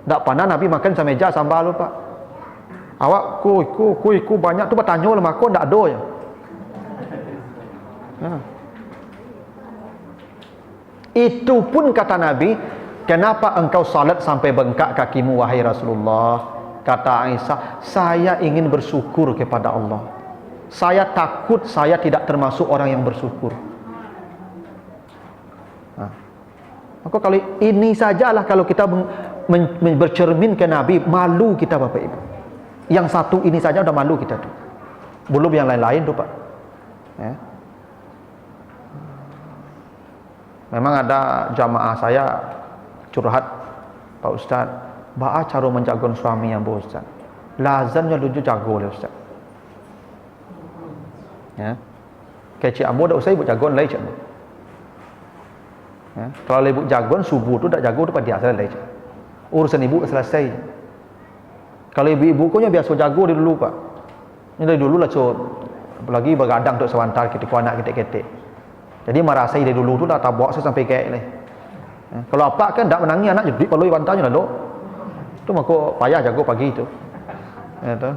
A: Tak pernah Nabi makan sameja sambal lo Pak. Awak ku banyak tu bertanya lah makan tak ada je. Itu pun kata Nabi, kenapa engkau salat sampai bengkak kakimu wahai Rasulullah? Kata Aisyah, saya ingin bersyukur kepada Allah. Saya takut saya tidak termasuk orang yang bersyukur. Maka kalau ini sajalah kalau kita bercermin ke Nabi, malu kita Bapak Ibu. Yang satu ini saja udah malu kita tu. Belum yang lain-lain tu Pak. Ya. Memang ada jamaah saya curhat, Pak Ustaz, ba'a cara menjaga suami yang bu Ustaz. Lazamnya lucu jago oleh Ustaz. Ya. Kecik ambo dak usah ibu jagon lai cak. Ya. Kalau ibu jagon subuh tu tak jago tu pada asal lai cak. Urusan ibu selesai. Kalau ibu-ibu punya biasa jago dari dulu Pak. Ini dari dulu lah cok. Apalagi begadang untuk sewantar kita anak kita. Jadi marasai dari dulu tu dah tabok saya sampai kayak ni. Ya. Kalau apa kan tak menangi anak jadi perlu bantahnya lah dok. Tu mako payah jago pagi tu. Ya tu.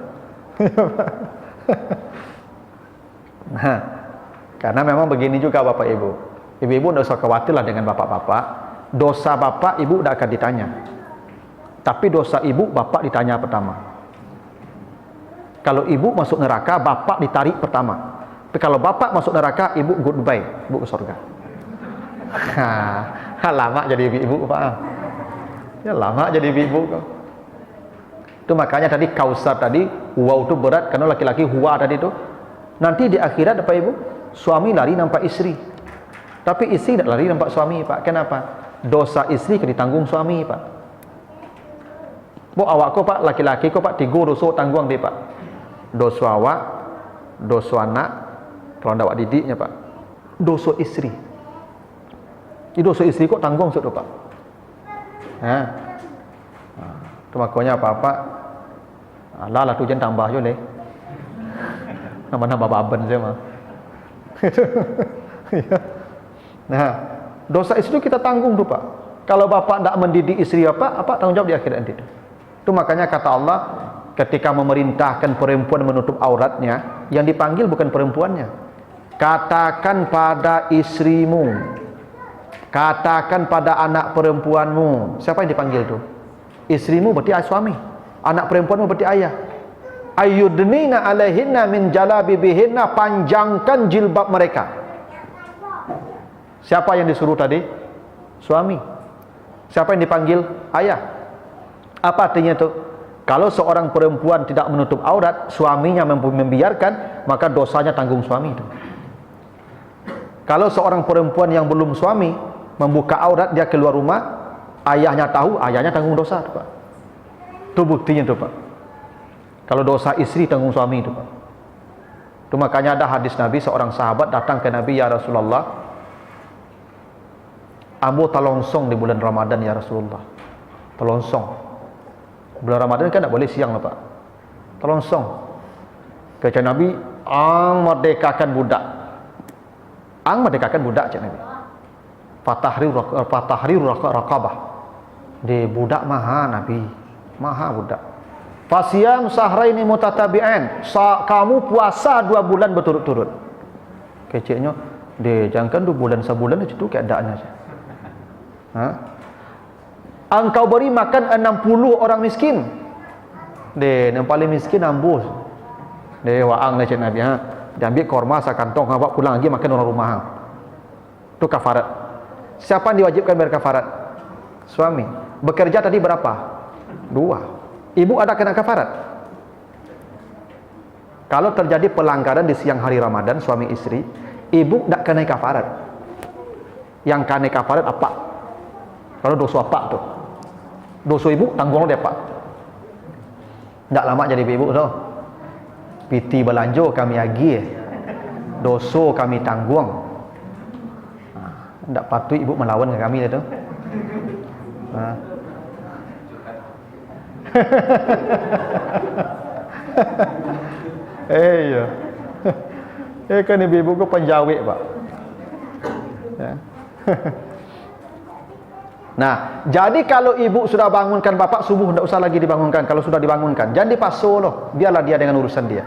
A: Nah, karena memang begini juga Bapak Ibu. Ibu-ibu tidak usah khawatirlah dengan bapak-bapak. Dosa bapak ibu tidak akan ditanya. Tapi dosa ibu bapak ditanya pertama. Kalau ibu masuk neraka, bapak ditarik pertama. Tapi kalau bapak masuk neraka, ibu goodbye, ibu ke surga. Lama jadi ibu Pak. Ya lama jadi ibu kau. Itu makanya tadi kausar tadi, wow itu berat karena laki-laki huwa tadi itu. Nanti di akhirat apa Ibu? Suami lari nampak istri. Tapi isteri tak lari nampak suami, Pak. Kenapa? Dosa isteri kena ditanggung suami, Pak. Bu awak kau, Pak, laki-laki kau, Pak, 3 dosa tanggung dia, Pak. Dosa awak, dosa anak, kalau ndak awak didiknya, Pak. Dosa isteri. Ini dosa isteri kok tanggung sudah, Pak. Itu makanya apa-apa lah tu jangan tambah je leh. Nambah-nambah baban je mah. Nah, dosa isteri kita tanggung tu, Pak. Kalau bapak tidak mendidik isteri apa tanggung jawab di akhirat nanti. Itu makanya kata Allah ketika memerintahkan perempuan menutup auratnya, yang dipanggil bukan perempuannya. Katakan pada istrimu, katakan pada anak perempuanmu. Siapa yang dipanggil tu? Istrimu berarti suami, anak perempuanmu berarti ayah. Ayyudnina alaihinna min jalabibihinna, panjangkan jilbab mereka. Siapa yang disuruh tadi? Suami. Siapa yang dipanggil? Ayah. Apa artinya itu? Kalau seorang perempuan tidak menutup aurat, suaminya membiarkan, maka dosanya tanggung suami itu. Kalau seorang perempuan yang belum suami membuka aurat, dia keluar rumah, ayahnya tahu, ayahnya tanggung dosa itu, Pak. Itu buktinya itu, Pak. Kalau dosa istri tanggung suami itu, Pak. Itu makanya ada hadis Nabi, seorang sahabat datang ke Nabi, ya Rasulullah, ambo talongsong di bulan Ramadan ya Rasulullah. Talongsong. Bulan Ramadan kan tak boleh siang lah, Pak. Talongsong. Kata Nabi, ang merdekakan budak. Ang merdekakan budak, cak Nabi. Fatahrir raqabah. Di budak maha Nabi. Maha budak. Fasiyam sahraini mutatabi'an. Kamu puasa 2 bulan berturut-turut. Keciknya, jangankan 2 bulan, sebulan itu keadaannya. Engkau beri makan 60 orang miskin. Yang paling miskin ambus. Waang lah cik Nabi. Dia ambil korma sekantong, bawa pulang lagi makan orang rumah. Itu kafarat. Siapa yang diwajibkan bayar kafarat? Suami. Bekerja tadi berapa? 2. Ibu ada kena kafarat? Kalau terjadi pelanggaran di siang hari Ramadan, suami istri, ibu tak kena kafarat. Yang kena kafarat apa? Kalau dosa apa tu? Dosa ibu tanggung dia, Pak. Tak lama jadi ibu tu. Piti belanjo kami agi. Dosa kami tanggung. Tak patut ibu melawan dengan kami tu. Ya. Kan ibu ku penjawik, Pak. Ya. Nah, jadi kalau ibu sudah bangunkan bapak subuh, tidak usah lagi dibangunkan. Kalau sudah dibangunkan, jangan dipaksa loh. Biarlah dia dengan urusan dia.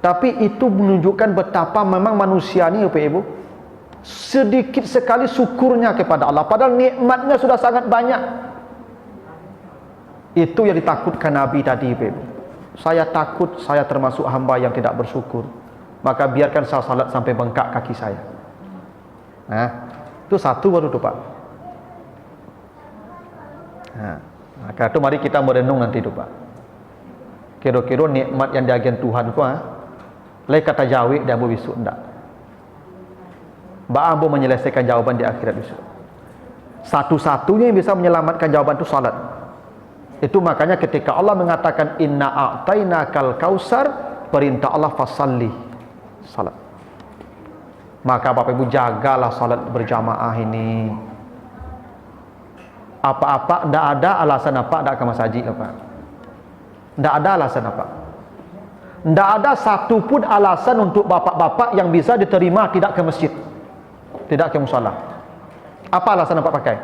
A: Tapi itu menunjukkan betapa memang manusia ni, Bapak Ibu, sedikit sekali syukurnya kepada Allah. Padahal nikmatnya sudah sangat banyak. Itu yang ditakutkan Nabi tadi, Bapak Ibu. Saya takut saya termasuk hamba yang tidak bersyukur. Maka biarkan saya salat sampai bengkak kaki saya. Nah, itu satu baru tu, Pak. Maka itu mari kita merenung nanti tu, Pak. Kira-kira nikmat yang diagen Tuhan ku, lai kata jawab dan ambo besok ndak. Ba ambo menyelesaikan jawaban di akhirat besok. Satu-satunya yang bisa menyelamatkan jawaban itu salat. Itu makanya ketika Allah mengatakan inna a'tainakal kausar, perintah Allah fasalli, salat. Maka Bapak Ibu jagalah salat berjamaah ini. Apa-apa, tidak ada alasan apa tidak ke masjid, Pak. Tidak ada alasan apa. Tidak ada satu pun alasan untuk bapak-bapak yang bisa diterima tidak ke masjid, tidak ke musala. Apa alasan apa pakai?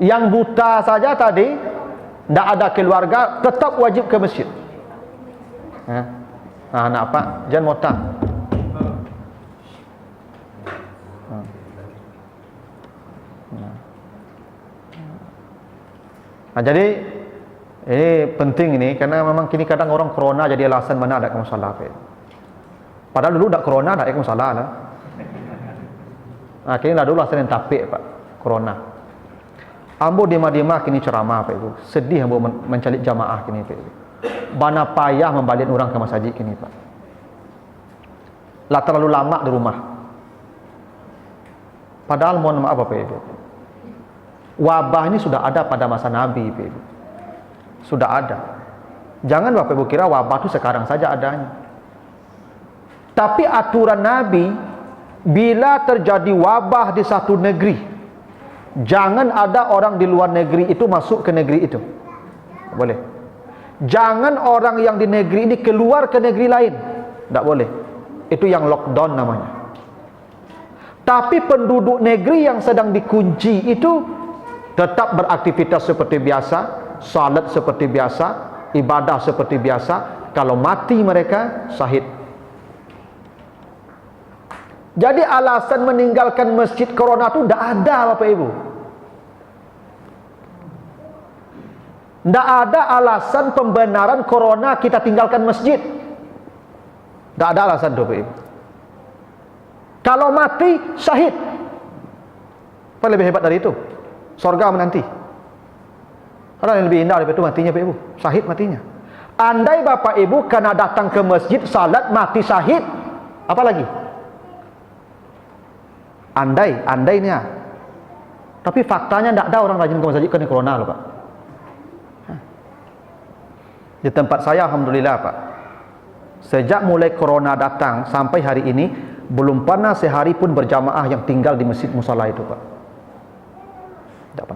A: Yang buta saja tadi, tidak ada keluarga, tetap wajib ke masjid. Nah, nak apa? Jangan motang. Nah, jadi ini penting ini karena memang kini kadang orang corona jadi alasan mana ada ke musala. Padahal dulu tak corona tak ke musala lah. Nah, kini dah dulu alasan yang tapik, Pak, corona. Ambo dima-dima kini ceramah, Pak Ibu. Sedih ambo mencalik jamaah kini, Pak Ibu. Bana payah membalik orang ke masjid kini, Pak. Lah terlalu lama di rumah. Padahal mohon maaf Bapak Ibu, wabah ini sudah ada pada masa Nabi Bapak Ibu. Sudah ada. Jangan Bapak Ibu kira wabah itu sekarang saja adanya. Tapi aturan Nabi, bila terjadi wabah di satu negeri, jangan ada orang di luar negeri itu masuk ke negeri itu. Boleh. Jangan orang yang di negeri ini keluar ke negeri lain. Tak boleh. Itu yang lockdown namanya. Tapi penduduk negeri yang sedang dikunci itu tetap beraktivitas seperti biasa, salat seperti biasa, ibadah seperti biasa. Kalau mati mereka syahid. Jadi alasan meninggalkan masjid corona itu tidak ada Bapak Ibu. Tidak ada alasan pembenaran corona kita tinggalkan masjid. Tidak ada alasan Bapak Ibu. Kalau mati syahid. Apa lebih hebat dari itu? Surga menanti. Ada yang lebih indah daripada itu matinya Bapak Ibu. Syahid matinya. Andai Bapak Ibu karena datang ke masjid salat mati syahid, apa lagi? Andai ni ya. Tapi faktanya tidak ada orang rajin ke masjid kena corona loh Pak. Di tempat saya alhamdulillah Pak, sejak mulai corona datang sampai hari ini belum pernah sehari pun berjamaah yang tinggal di masjid musala itu Pak.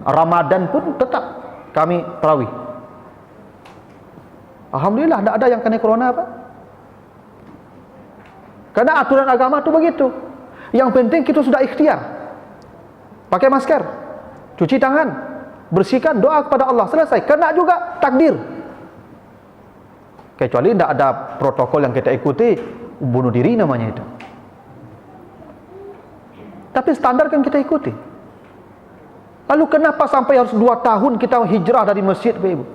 A: Ramadan pun tetap kami tarawih. Alhamdulillah tidak ada yang kena corona Pak. Karena aturan agama itu begitu. Yang penting kita sudah ikhtiar. Pakai masker, cuci tangan, bersihkan, doa kepada Allah, selesai. Kena juga takdir. Kecuali tidak ada protokol yang kita ikuti, bunuh diri namanya itu. Tapi standar kan kita ikuti. Lalu kenapa sampai harus 2 tahun kita hijrah dari masjid Bapak Ibu?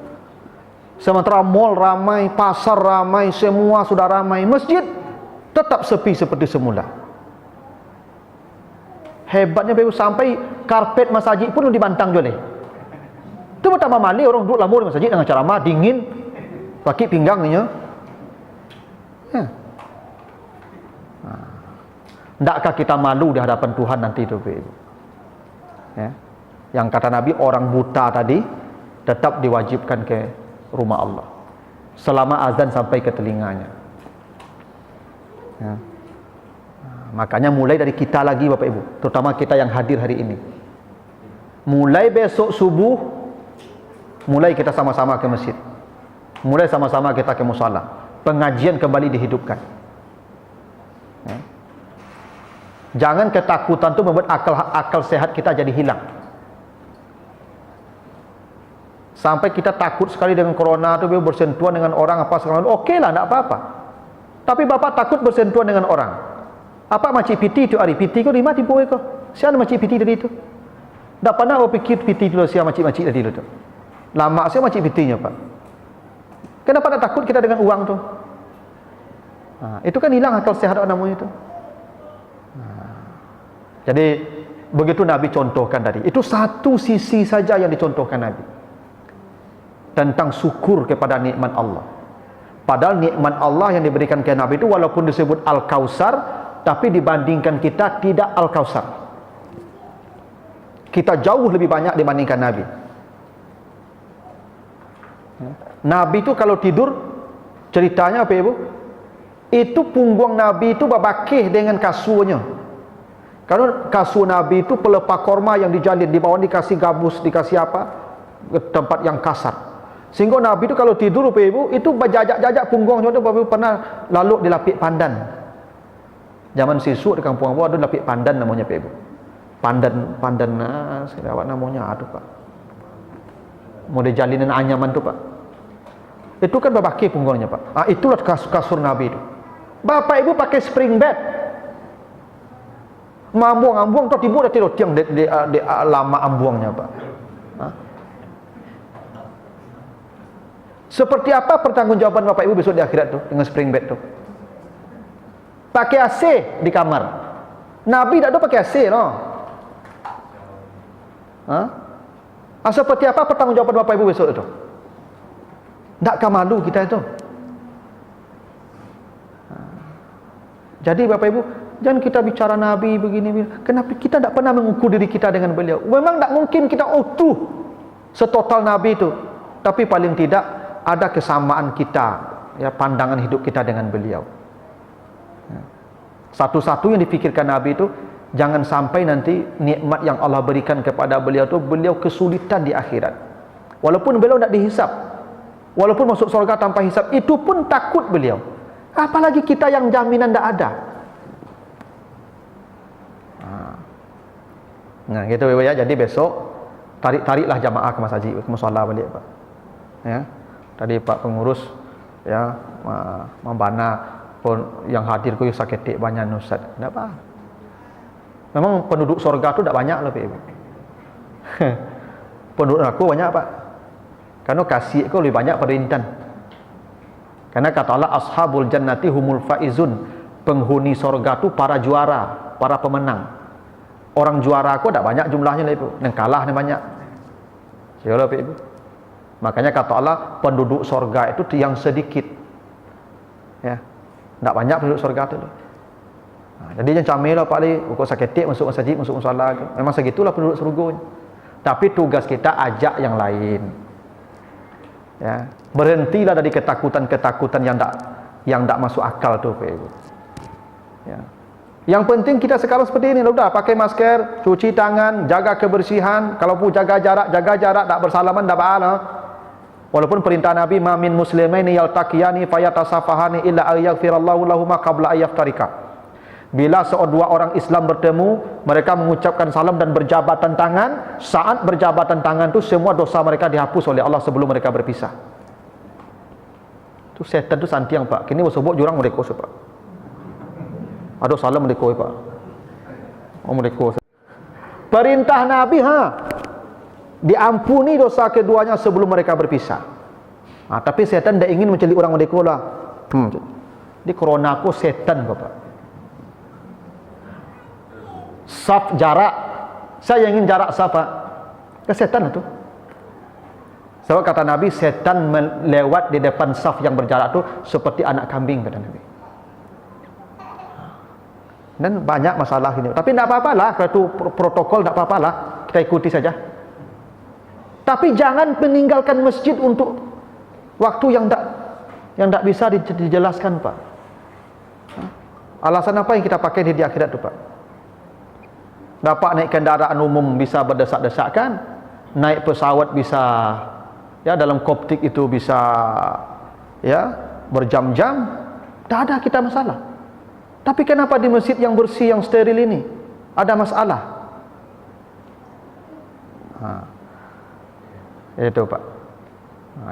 A: Sementara mall ramai, pasar ramai, semua sudah ramai, masjid tetap sepi seperti semula. Hebatnya Bapak Ibu, sampai karpet masjid pun dibantang oleh. Itu pertama kali orang duduk lamur di masjid dengan ceramah dingin, sakit pinggangnya. Tidakkah kita malu di hadapan Tuhan nanti itu Bapak Ibu? Ya. Yang kata Nabi, orang buta tadi tetap diwajibkan ke rumah Allah selama azan sampai ke telinganya. Ya. Makanya mulai dari kita lagi Bapak Ibu, terutama kita yang hadir hari ini, mulai besok subuh, mulai kita sama-sama ke masjid, mulai sama-sama kita ke musala, pengajian kembali dihidupkan. Ya. Jangan ketakutan itu membuat akal sehat kita jadi hilang. Sampai kita takut sekali dengan corona itu, bersentuhan dengan orang apa segala macam. Okey lah, tidak apa-apa. Tapi Bapak takut bersentuhan dengan orang. Apa macam piti itu hari? Piti kau lima tipu kau. Siapa macam piti tadi itu? Tak pernah aku pikir piti itu siapa macam tadi itu. Lama siapa macam pitinya Pak. Kenapa tak takut kita dengan uang tu? Itu kan hilang akal sehat namanya itu. Jadi begitu Nabi contohkan tadi. Itu satu sisi saja yang dicontohkan Nabi. Tentang syukur kepada nikmat Allah. Padahal nikmat Allah yang diberikan ke Nabi itu walaupun disebut Al-Kausar, tapi dibandingkan kita tidak Al-Kausar. Kita jauh lebih banyak dibandingkan Nabi. Nabi itu kalau tidur, ceritanya apa Ibu? Itu punggung Nabi itu berbakih dengan kasurnya. Karena kasur Nabi itu pelepah korma yang dijalin, di bawah dikasih gabus, dikasih apa? Tempat yang kasar. Sehingga Nabi itu kalau tidur Bapak Ibu, itu berjajak-jajak punggungnya itu Bapak Ibu pernah lalu dilapik pandan. Zaman sisuk di kampung Abu ada lapik pandan namanya Pak Ibu. Pandan apa namanya aduh Pak. Model jalinan anyaman tu Pak. Itu kan berbakih punggungnya Pak. Itulah kasur Nabi itu. Bapak Ibu pakai spring bed. Ambung tu tibu dah tidur tiang di lama ambuangnya Pak. Seperti apa pertanggungjawaban Bapak Ibu besok di akhirat tu dengan spring bed tu? Pakai AC di kamar. Nabi tak ada pakai AC no. Seperti apa pertanggungjawaban Bapak Ibu besok itu? Takkah malu kita itu? Jadi Bapak Ibu, Jangan kita bicara Nabi begini. Kenapa kita tidak pernah mengukur diri kita dengan beliau? Memang tidak mungkin kita utuh setotal Nabi itu, tapi paling tidak ada kesamaan kita, ya, pandangan hidup kita dengan beliau. Satu-satu yang dipikirkan Nabi itu, jangan sampai nanti nikmat yang Allah berikan kepada beliau itu, beliau kesulitan di akhirat. Walaupun beliau tidak dihisap, walaupun masuk surga tanpa hisap, itu pun takut beliau. Apalagi kita yang jaminan tidak ada. Nah, gitu ya. Jadi besok tariklah jamaah ke masjid, ke musalla balik, Pak. Ya. Tadi Pak pengurus ya membana pun yang hadir ku saketik banyak Ustaz. Enggak apa. Memang penduduk surga tu tak banyak lah, Pak. Penduduk aku banyak, Pak. Karena kasih ku lebih banyak pada intan. Karena kata Allah, ashabul jannati humul faizun, penghuni surga tu para juara, para pemenang. Orang juara aku tak banyak jumlahnya lah, Ibu. Yang kalah ni banyak. Siapa Ibu? Makanya kata Allah, penduduk surga itu yang sedikit. Ya. Tak banyak penduduk surga tu. Jadi jangan camil lah Pak Ali, ukur saketik masuk masjid, masuk musala. Memang segitulah penduduk surga. Tapi tugas kita ajak yang lain. Ya. Berhentilah dari ketakutan-ketakutan yang tak masuk akal tu, Pak Ibu. Ya. Yang penting kita sekarang seperti ini, sudah pakai masker, cuci tangan, jaga kebersihan. Kalau pun jaga jarak, tak bersalaman, tak apa. Walaupun perintah Nabi, ma min muslimaini yaltaqiyani fayatasafahani illa ayaghfirallahu lahuma qabla ayyaftarika. Bila dua orang Islam bertemu, mereka mengucapkan salam dan berjabatan tangan. Saat berjabatan tangan tu semua dosa mereka dihapus oleh Allah sebelum mereka berpisah. Tu setan tu santiang, Pak. Kini sebut jurang mereka, Pak. Ada salam mereka, Pak. Oh, mereka. Perintah Nabi, diampuni dosa keduanya sebelum mereka berpisah. Tapi setan tidak ingin mencelik orang mereka lah. Di corona aku setan, Bapak. Saf jarak, saya ingin jarak saf, Pak. Setan itu. Sebab kata Nabi, setan melewat di depan saf yang berjarak itu seperti anak kambing, kata Nabi. Dan banyak masalah ini. Tapi tidak apa-apalah, kalau itu protokol tidak apa-apalah, kita ikuti saja. Tapi jangan meninggalkan masjid untuk waktu yang tidak bisa dijelaskan, Pak. Alasan apa yang kita pakai di akhirat itu, Pak? Dapat naik kendaraan umum bisa berdesak-desakan, naik pesawat bisa, ya, dalam koptik itu bisa, ya, berjam-jam, tak ada kita masalah. Tapi kenapa di masjid yang bersih, yang steril ini ada masalah? Itu, Pak.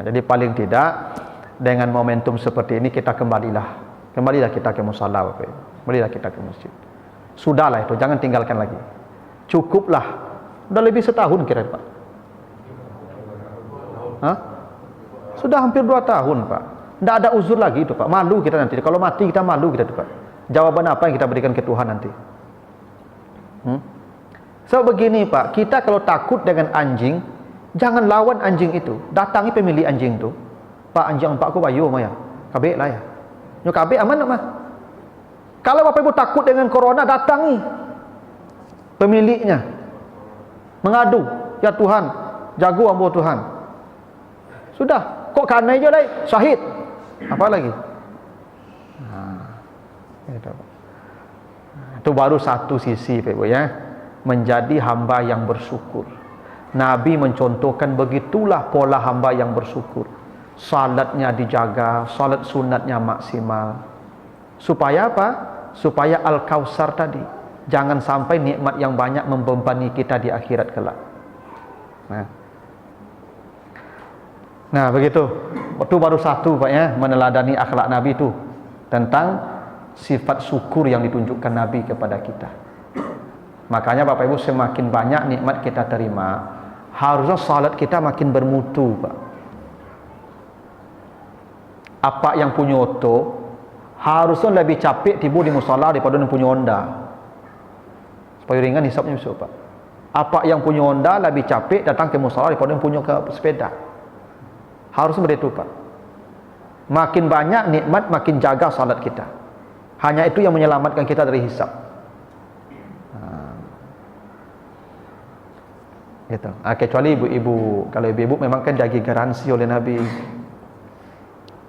A: Jadi paling tidak dengan momentum seperti ini kita kembalilah kita ke musala, Pak. Kembalilah kita ke masjid. Sudahlah itu, jangan tinggalkan lagi. Cukuplah. Sudah lebih setahun kira, Pak. Sudah hampir 2 tahun, Pak. Tidak ada uzur lagi itu, Pak. Malu kita nanti. Kalau mati kita malu kita, Pak. Jawaban apa yang kita berikan ke Tuhan nanti? So begini, Pak, kita kalau takut dengan anjing, jangan lawan anjing itu. Datangi pemilik anjing itu. Pak, anjing Pak aku bayu mah ya. Kabeh lah ya. Nyo kabeh aman tak mah? Kalau Bapak Ibu takut dengan corona, datangi pemiliknya. Mengadu, ya Tuhan, jago ambo Tuhan. Sudah, kok kanai je lah, syahid. Apa lagi? Itu baru satu sisi, Pak Ibu, ya, menjadi hamba yang bersyukur. Nabi mencontohkan begitulah pola hamba yang bersyukur. Salatnya dijaga, salat sunatnya maksimal. Supaya apa? Supaya Al-Kautsar tadi, jangan sampai nikmat yang banyak membebani kita di akhirat kelak. Nah, begitu. Itu baru satu, Pak, ya, meneladani akhlak Nabi itu tentang sifat syukur yang ditunjukkan Nabi kepada kita. Makanya Bapak Ibu, semakin banyak nikmat kita terima, harusnya salat kita makin bermutu, Pak. Apa yang punya oto harusnya lebih capek tiba di musala daripada yang punya Honda, supaya ringan hisapnya, Pak. Apa yang punya Honda lebih capek datang ke musala daripada yang punya ke sepeda. Harusnya begitu, Pak. Makin banyak nikmat, makin jaga salat kita. Hanya itu yang menyelamatkan kita dari hisab. Gitu. Kecuali ibu-ibu, kalau ibu-ibu memang kan dibagi garansi oleh Nabi.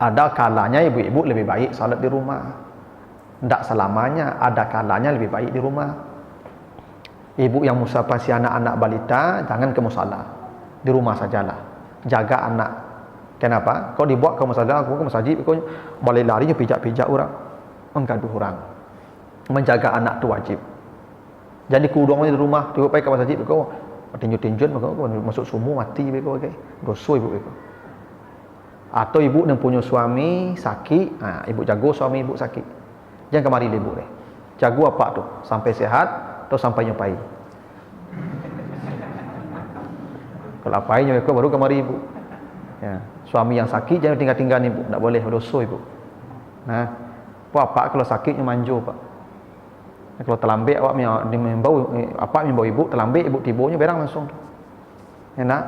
A: Ada kalanya ibu-ibu lebih baik salat di rumah. Tidak selamanya, ada kalanya lebih baik di rumah. Ibu yang musafasi anak-anak balita, jangan ke musala. Di rumah sajalah. Jaga anak. Kenapa? Kau dibuat ke musala, aku ke masjid, kau boleh larinya pijak-pijak orang. Menggaduh orang. Menjaga anak itu wajib. Jadi kudung di rumah, tiba pergi ke masjid, kau tinjun-tinjun, kau masuk sumur, mati, kau dosa ibu. Atau ibu yang punya suami sakit, ibu jago suami ibu sakit. Jangan kemari ibu deh. Jago apa tu? Sampai sehat atau sampai nyupai. Kalau apa ini baru kemari ibu. Ya, suami yang sakit jangan tinggal-tinggal ibu, tak boleh dosa ibu. Nah, apa kalau sakitnya manjo pak. Kalau terlambat awak membau apa membau ibu terlambat ibu tibonya berang langsung. Enak.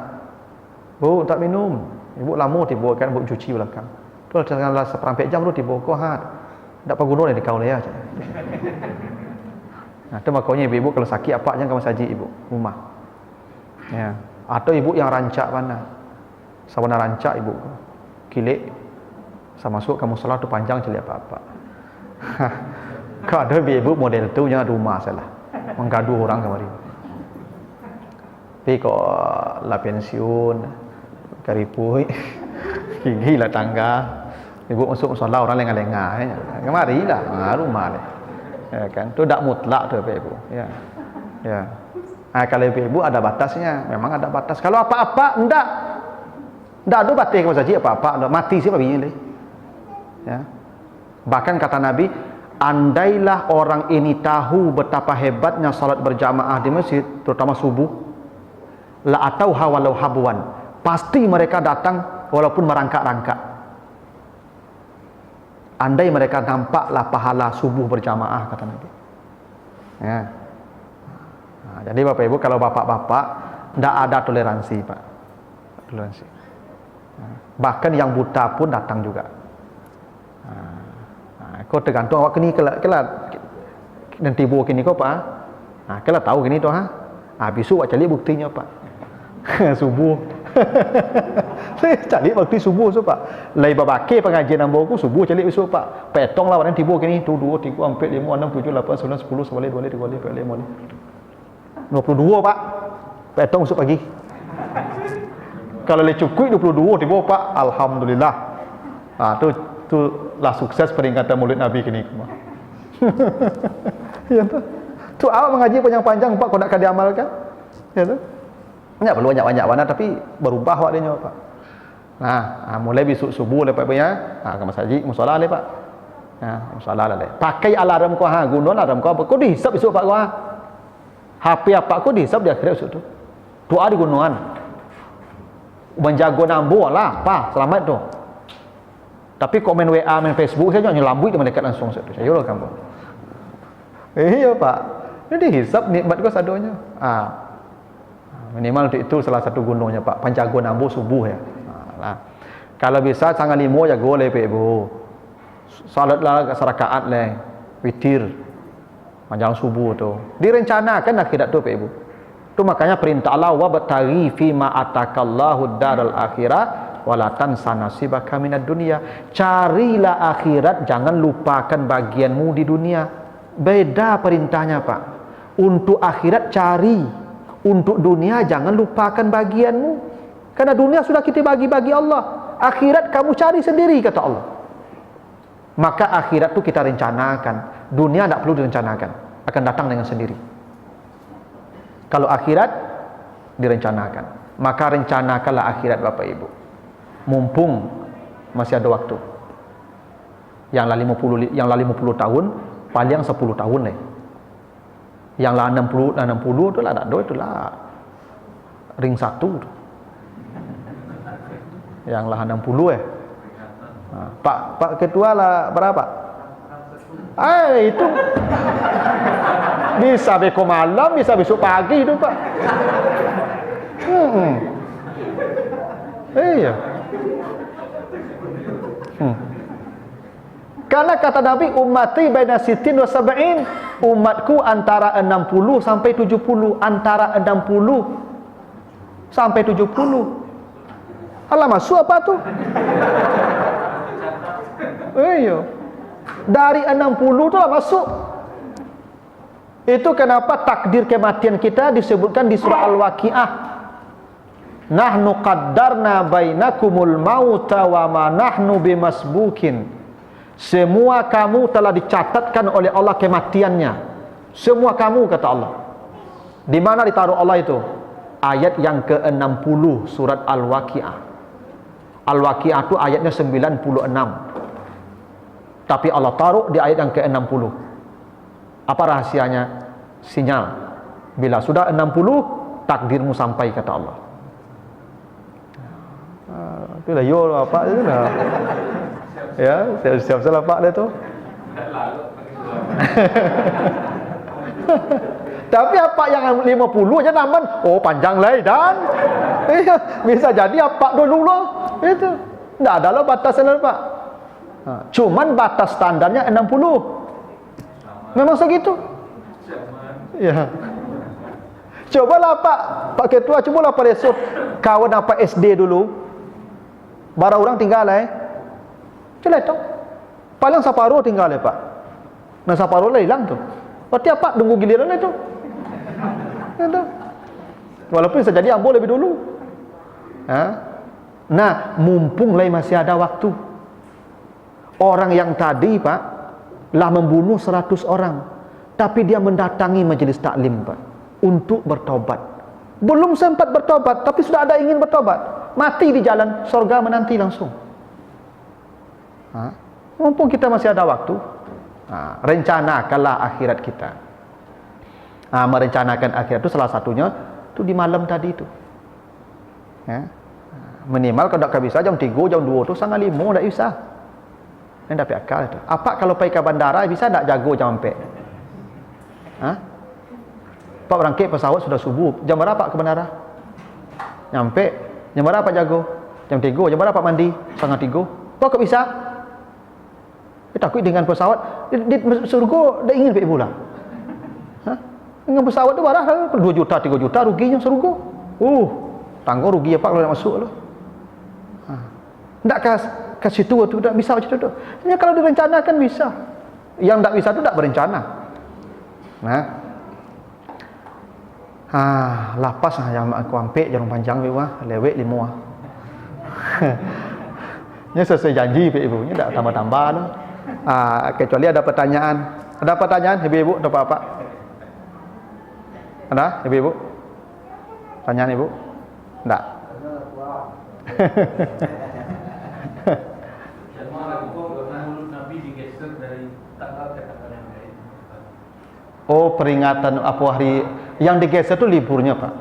A: Bu tak minum. Ibu lama tibo kan ibu cuci belakang. Tu janganlah seperempat jam tu tibo kau hat. Tak apa guna di kau ya. Nah, tu makanya ibu kalau sakit apa jangan kamu saji ibu rumah. Ya. Atau ibu yang rancak mana? Sawana rancak ibu. Kilik. Sama masuk kamu salat tu panjang celi apa-apa. Kau ada ibu model tu jangan rumah salah. Menggaduh orang kemari. Tapi kok la pensiun karipui gigi lah tangga. Ibu masuk musala orang lengah-lengah kemari lah rumah ni. Ya kan? Tu tak mutlak tu ibu. Ya. Ya. Kalau ibu ada batasnya, memang ada batas. Kalau apa-apa ndak ada batas ke masjid apa-apa, mati siapa bini. Ya. Bahkan kata Nabi, andailah orang ini tahu betapa hebatnya salat berjamaah di masjid, terutama subuh, la atauha walau habuan, pasti mereka datang walaupun merangkak-rangkak. Andai mereka nampaklah pahala subuh berjamaah, kata Nabi. Ya. Nah, jadi Bapak Ibu, kalau bapak-bapak tidak ada toleransi Pak, toleransi. Nah, bahkan yang buta pun datang juga. Kau tergantung awak kini kelak nanti buat kini kau Pak. Kelak tahu kini tu besok awak cari buktinya Pak. Subuh. Cari bukti subuh so Pak. Lai babake pengajian ambo ku subuh cari besok Pak. Petong lah orang tiba kini tu 2 3 4 5 6 7 8 9 10 11 12 13 14 15 22 Pak. Petong besok pagi. Kalau le cukup 22 tiba Pak, alhamdulillah. Tu lah sukses peringatan Maulid Nabi kini. Ya tu. Tu awak mengaji panjang-panjang Pak, kau nak diamalkan. Ya tu. Tak perlu banyak-banyak mana tapi berubah awak dia Pak. Mulai besok subuh lepas punya, ke masjid, musala le Pak. Musala le. Pakai alarm kau guna alarm kau. Kau dihisap besok Pak kau HP apa kau dihisap di akhirat besok tu. Doa di gunungan. Menjaga nambu lah, Pak, selamat tu. Tapi komen WA, main Facebook saja nyelambui di malaikat langsung saya. Saya lah kamu. Iya Pak. Ini dihisap nikmat kau sadonya. Minimal itu salah satu gunungnya Pak. Panjago nambu subuh ya. Kalau bisa tanggal 5 jago le Pak Ibu. Salatlah serakaat le, witir. Panjang subuh tu. Direncanakan akhirat tu Pak Ibu. Tu makanya perintah Allah wa batari fi ma atakallahu daral akhirah wala tansa nasibaka minad dunya. Carilah akhirat, jangan lupakan bagianmu di dunia. Beda perintahnya Pak. Untuk akhirat cari, untuk dunia jangan lupakan bagianmu. Karena dunia sudah kita bagi-bagi Allah. Akhirat kamu cari sendiri kata Allah. Maka akhirat itu kita rencanakan. Dunia tidak perlu direncanakan, akan datang dengan sendiri. Kalau akhirat direncanakan, maka rencanakanlah akhirat Bapak Ibu. Mumpung masih ada waktu. Yang lah 50 tahun, paling 10 tahun lah. Yang lah 60 tu lah tak ada, itu lah ring 1 tu. Yang lah 60 Pak Ketua lah berapa? Itu bisa besok malam, bisa besok pagi tu Pak. Iya. Karena kata Nabi, ummati baina sittin wa sab'in, umatku antara 60 sampai 70, antara 60 sampai 70. Alah, masuk apa tuh? Iya. Dari 60 tu lah masuk. Itu kenapa takdir kematian kita disebutkan di surah Al-Waqiah. Nahnu qaddarna bainakumul mauta wa ma nahnu bimasbukin. Semua kamu telah dicatatkan oleh Allah kematiannya. Semua kamu, kata Allah. Di mana ditaruh Allah itu? Ayat yang ke-60 surat Al-Waqiah. Al-Waqiah itu ayatnya 96. Tapi Allah taruh di ayat yang ke-60. Apa rahasianya? Sinyal. Bila sudah 60, takdirmu sampai, kata Allah. Itulah yo apa itu dah. Ya, siap-siap salah Pak dia tu. Tapi apa yang 50 aja naman, oh panjang lah dan bisa jadi apa dulu loh. Itu tidak ada loh batasan Pak. Cuman batas standarnya 60. Memang segitu. Ya. Cobalah Pak Ketua, cobalah Pak Resut kawan apa SD dulu. Bara orang tinggal Celah tu. Paling separuh tinggal Pak. Nah separuh lah hilang tu. Berarti apa? Tunggu giliran itu. Itu. Walaupun bisa jadi ambo lebih dulu. Nah, mumpung lah masih ada waktu. Orang yang tadi Pak lah membunuh 100 orang, tapi dia mendatangi majelis taklim Pak untuk bertobat. Belum sempat bertobat, tapi sudah ada ingin bertobat. Mati di jalan, surga menanti langsung. Mumpung kita masih ada waktu, rencanakanlah akhirat kita. Merencanakan akhirat itu salah satunya itu di malam tadi itu. Minimal kalau tak bisa jam 3, jam 2 tu setengah 5 tak bisa. Ini dapat akal itu. Apa kalau pergi ke bandara bisa tak jago jam 4? Pak berangkat pesawat sudah subuh. Jam berapa ke bandara? Nyampe. Jam berapa jago? Jam 3. Jam berapa mandi? Setengah 3. Kok bisa? Takut dengan pesawat di surga dah ingin pergi pula. Dengan pesawat tu barang 2 juta 3 juta ruginya surga. Tanggung rugi apa kalau nak masuk tu. Tak ke situ tu tak bisa macam tu. Hanya kalau direncanakan bisa. Yang tak bisa tu tak berencana. Lapas yang aku ambil jarum panjang lewek 5. Nya sesuai janji ibu-ibunya tak tambah-tambah tu. Kecuali ada pertanyaan. Ada pertanyaan ibu-ibu atau apa? Ada ibu-ibu? Pertanyaan ibu? Tak. Oh, peringatan apa hari yang digeser itu liburnya Pak.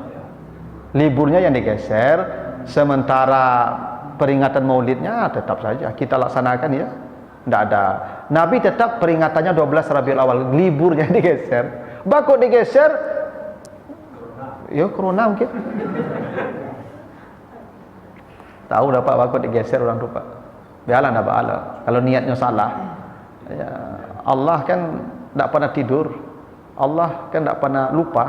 A: Liburnya yang digeser, sementara peringatan Maulidnya tetap saja kita laksanakan ya. Tidak ada. Nabi tetap peringatannya 12 Rabiul Awal, liburnya digeser. Bakut digeser, ya corona mungkin. Tahu dapat bakut digeser orang tu Pak. Biarlah dah bala. Kalau niatnya salah, ya, Allah kan tidak pernah tidur. Allah kan tak pernah lupa.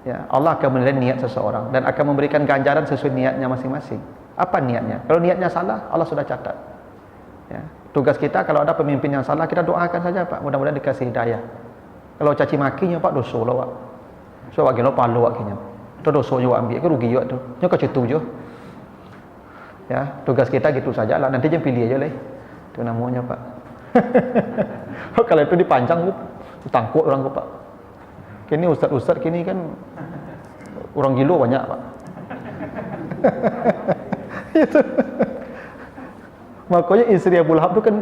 A: Ya, Allah akan menilai niat seseorang dan akan memberikan ganjaran sesuai niatnya masing-masing. Apa niatnya? Kalau niatnya salah, Allah sudah catat. Ya, tugas kita kalau ada pemimpin yang salah, kita doakan saja Pak. Mudah-mudahan dikasih hidayah. Kalau caci makinya Pak, dosa lah Pak. So bagi lo palu akhirnya. Itu dosa juga ambil, ke rugi juga tu. Nya ke situ je. Ya, tugas kita gitu saja lah. Nanti jangan pilih aja lah. Itu namanya Pak. Kalau itu dipanjang tangkut orang Pak. Kini ustaz-ustaz kini kan orang gila banyak Pak. Itu. Makanya istri Abu Lahab itu kan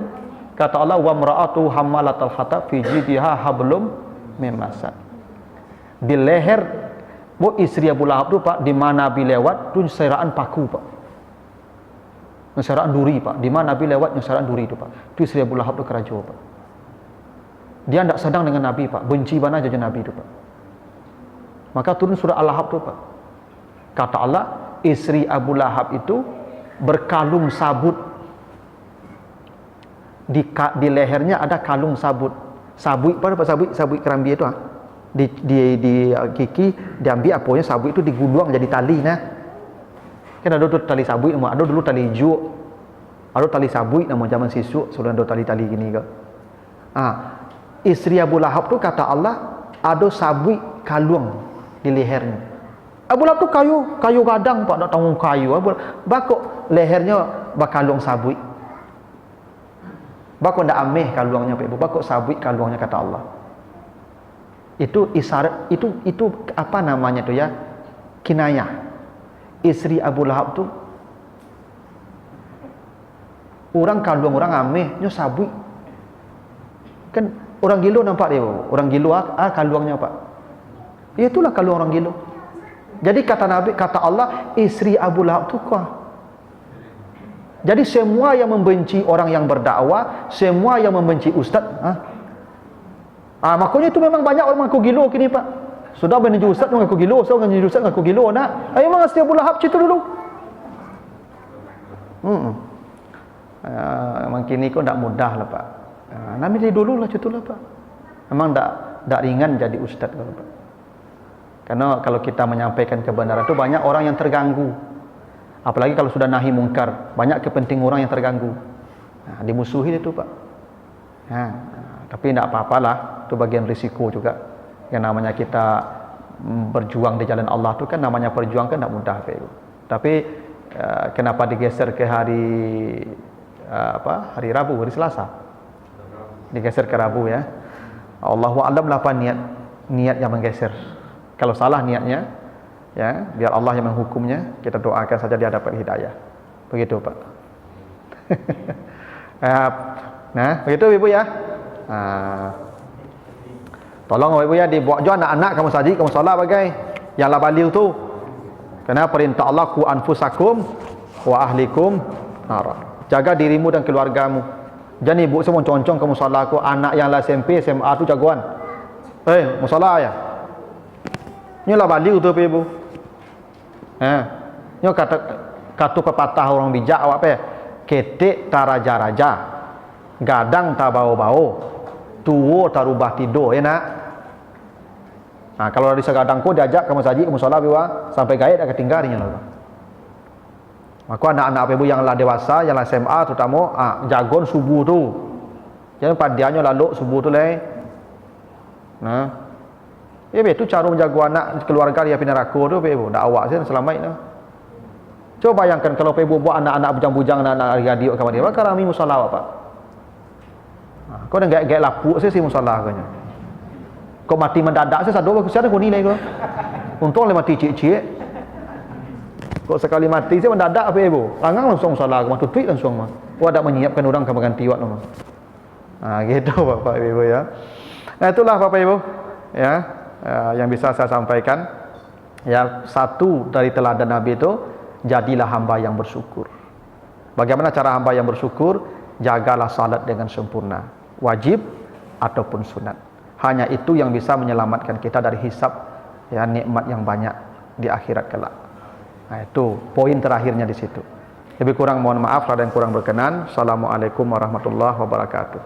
A: kata Allah wa mar'atu hammalatal hatab fi jidha hablum min masad. Di leher istri Abu Lahab itu Pak, di mana Nabi lewat tu seraan paku Pak. Seraan duri Pak. Di mana Nabi lewat seraan duri itu Pak. Itu istri Abu Lahab itu kerajo Pak. Dia tidak sedang dengan Nabi Pak, benci banget aja Nabi itu Pak. Maka turun surah Al-Lahab itu Pak. Kata Allah, istri Abu Lahab itu berkalung sabut di lehernya ada kalung sabut. Sabut apa sabut? Sabut kerambi itu di kiki diambil apanya sabut itu digulung jadi tali nah. Kan ada tu tali sabut nama, ada dulu tali juk. Ada tali sabut nama zaman sisuk, sudah ada tali-tali gini ke. Isteri Abu Lahab tu kata Allah ada sabut kalung di lehernya. Abu Lahab tu kayu gadang pak, nak tanggung kayu. Bakok lehernya bakalung sabut. Bakok ndak ameh kalungnya pak ibu. Bakok sabut kalungnya kata Allah. Itu isyarat, itu apa namanya tu ya? Kinayah. Isteri Abu Lahab tu orang kalung orang ameh nyo sabut. Kan orang gilo nampak dia, orang gilo kalungnya pak. Itulah kalung orang gilo. Jadi kata Nabi, kata Allah, isteri Abu Lahab tu kuah. Jadi semua yang membenci orang yang berdakwah, semua yang membenci ustaz, makanya itu memang banyak orang mengaku gilo kini pak. Sudah menuju ustaz mengaku gilo, so menuju ustaz mengaku gilo nak. Memang isteri Abu Lahab cerita dulu. Memang kini kok tak mudah lah pak. Nabi dari dulu lah cerita lah pak. Memang tak ringan jadi ustaz kalau pak. Karena kalau kita menyampaikan kebenaran itu banyak orang yang terganggu. Apalagi kalau sudah nahi mungkar, banyak kepentingan orang yang terganggu. Dimusuhi itu pak. Tapi tidak apa-apalah, itu bagian risiko juga. Yang namanya kita berjuang di jalan Allah itu kan namanya perjuang kan tidak mudah pak. Tapi kenapa digeser ke hari Rabu, hari Selasa? Digeser ke Rabu ya. Allahu a'lam lah apa niat yang menggeser. Kalau salah niatnya, ya biar Allah yang menghukumnya. Kita doakan saja dia dapat hidayah. Begitu pak. Nah, begitu ibu ya. Tolong ibu ya dibuat juga anak-anak kamu saji, kamu salat bagai yang la baliu tu. Karena perintah Allah ku anfusakum wa ahlikum nara. Jaga dirimu dan keluargamu. Jangan ibu semua concong kamu salat aku anak yang la SMP, SMA tu jagoan. Musola ya. Nyo la baliu tu ibu. Nyo kata pepatah orang bijak awak pe. Ketik tak raja-raja. Gadang tak bau-bau. Tuwo tak rubah tidur ya nak. Kalau di segadang ku diajak kamu saji kamu salat biwa sampai gaib dah ketinggalnya lah. Maka anak-anak ibu yang lah dewasa, yang lah SMA terutama jagon subuh tu. Jangan padiannya lalu subuh tu leh. Ya betul cara menjaga anak keluarga dia pindah neraka tu ibu. Dak awak sih selamat tu. Coba bayangkan kalau ibu buat anak-anak bujang-bujang, anak-anak adik kawan dia, maka kami musalla apa? Kau dah gak lapuk sih musalla kau nya. Kau mati mendadak sih sadu aku siapa kau nilai kau. Untung le mati cik-cik. Kau sekali mati sih mendadak apa ibu? Langang langsung musalla kau mati tweet langsung mah. Kau ada menyiapkan orang ke ganti waktu mah. Gitu Bapak Ibu ya. Nah itulah Bapak Ibu ya. Yang bisa saya sampaikan ya, satu dari teladan Nabi itu jadilah hamba yang bersyukur. Bagaimana cara hamba yang bersyukur? Jagalah salat dengan sempurna, wajib ataupun sunat. Hanya itu yang bisa menyelamatkan kita dari hisab ya, nikmat yang banyak di akhirat kelak. Itu poin terakhirnya di situ. Lebih kurang mohon maaf kalau ada yang kurang berkenan. Assalamualaikum warahmatullahi wabarakatuh.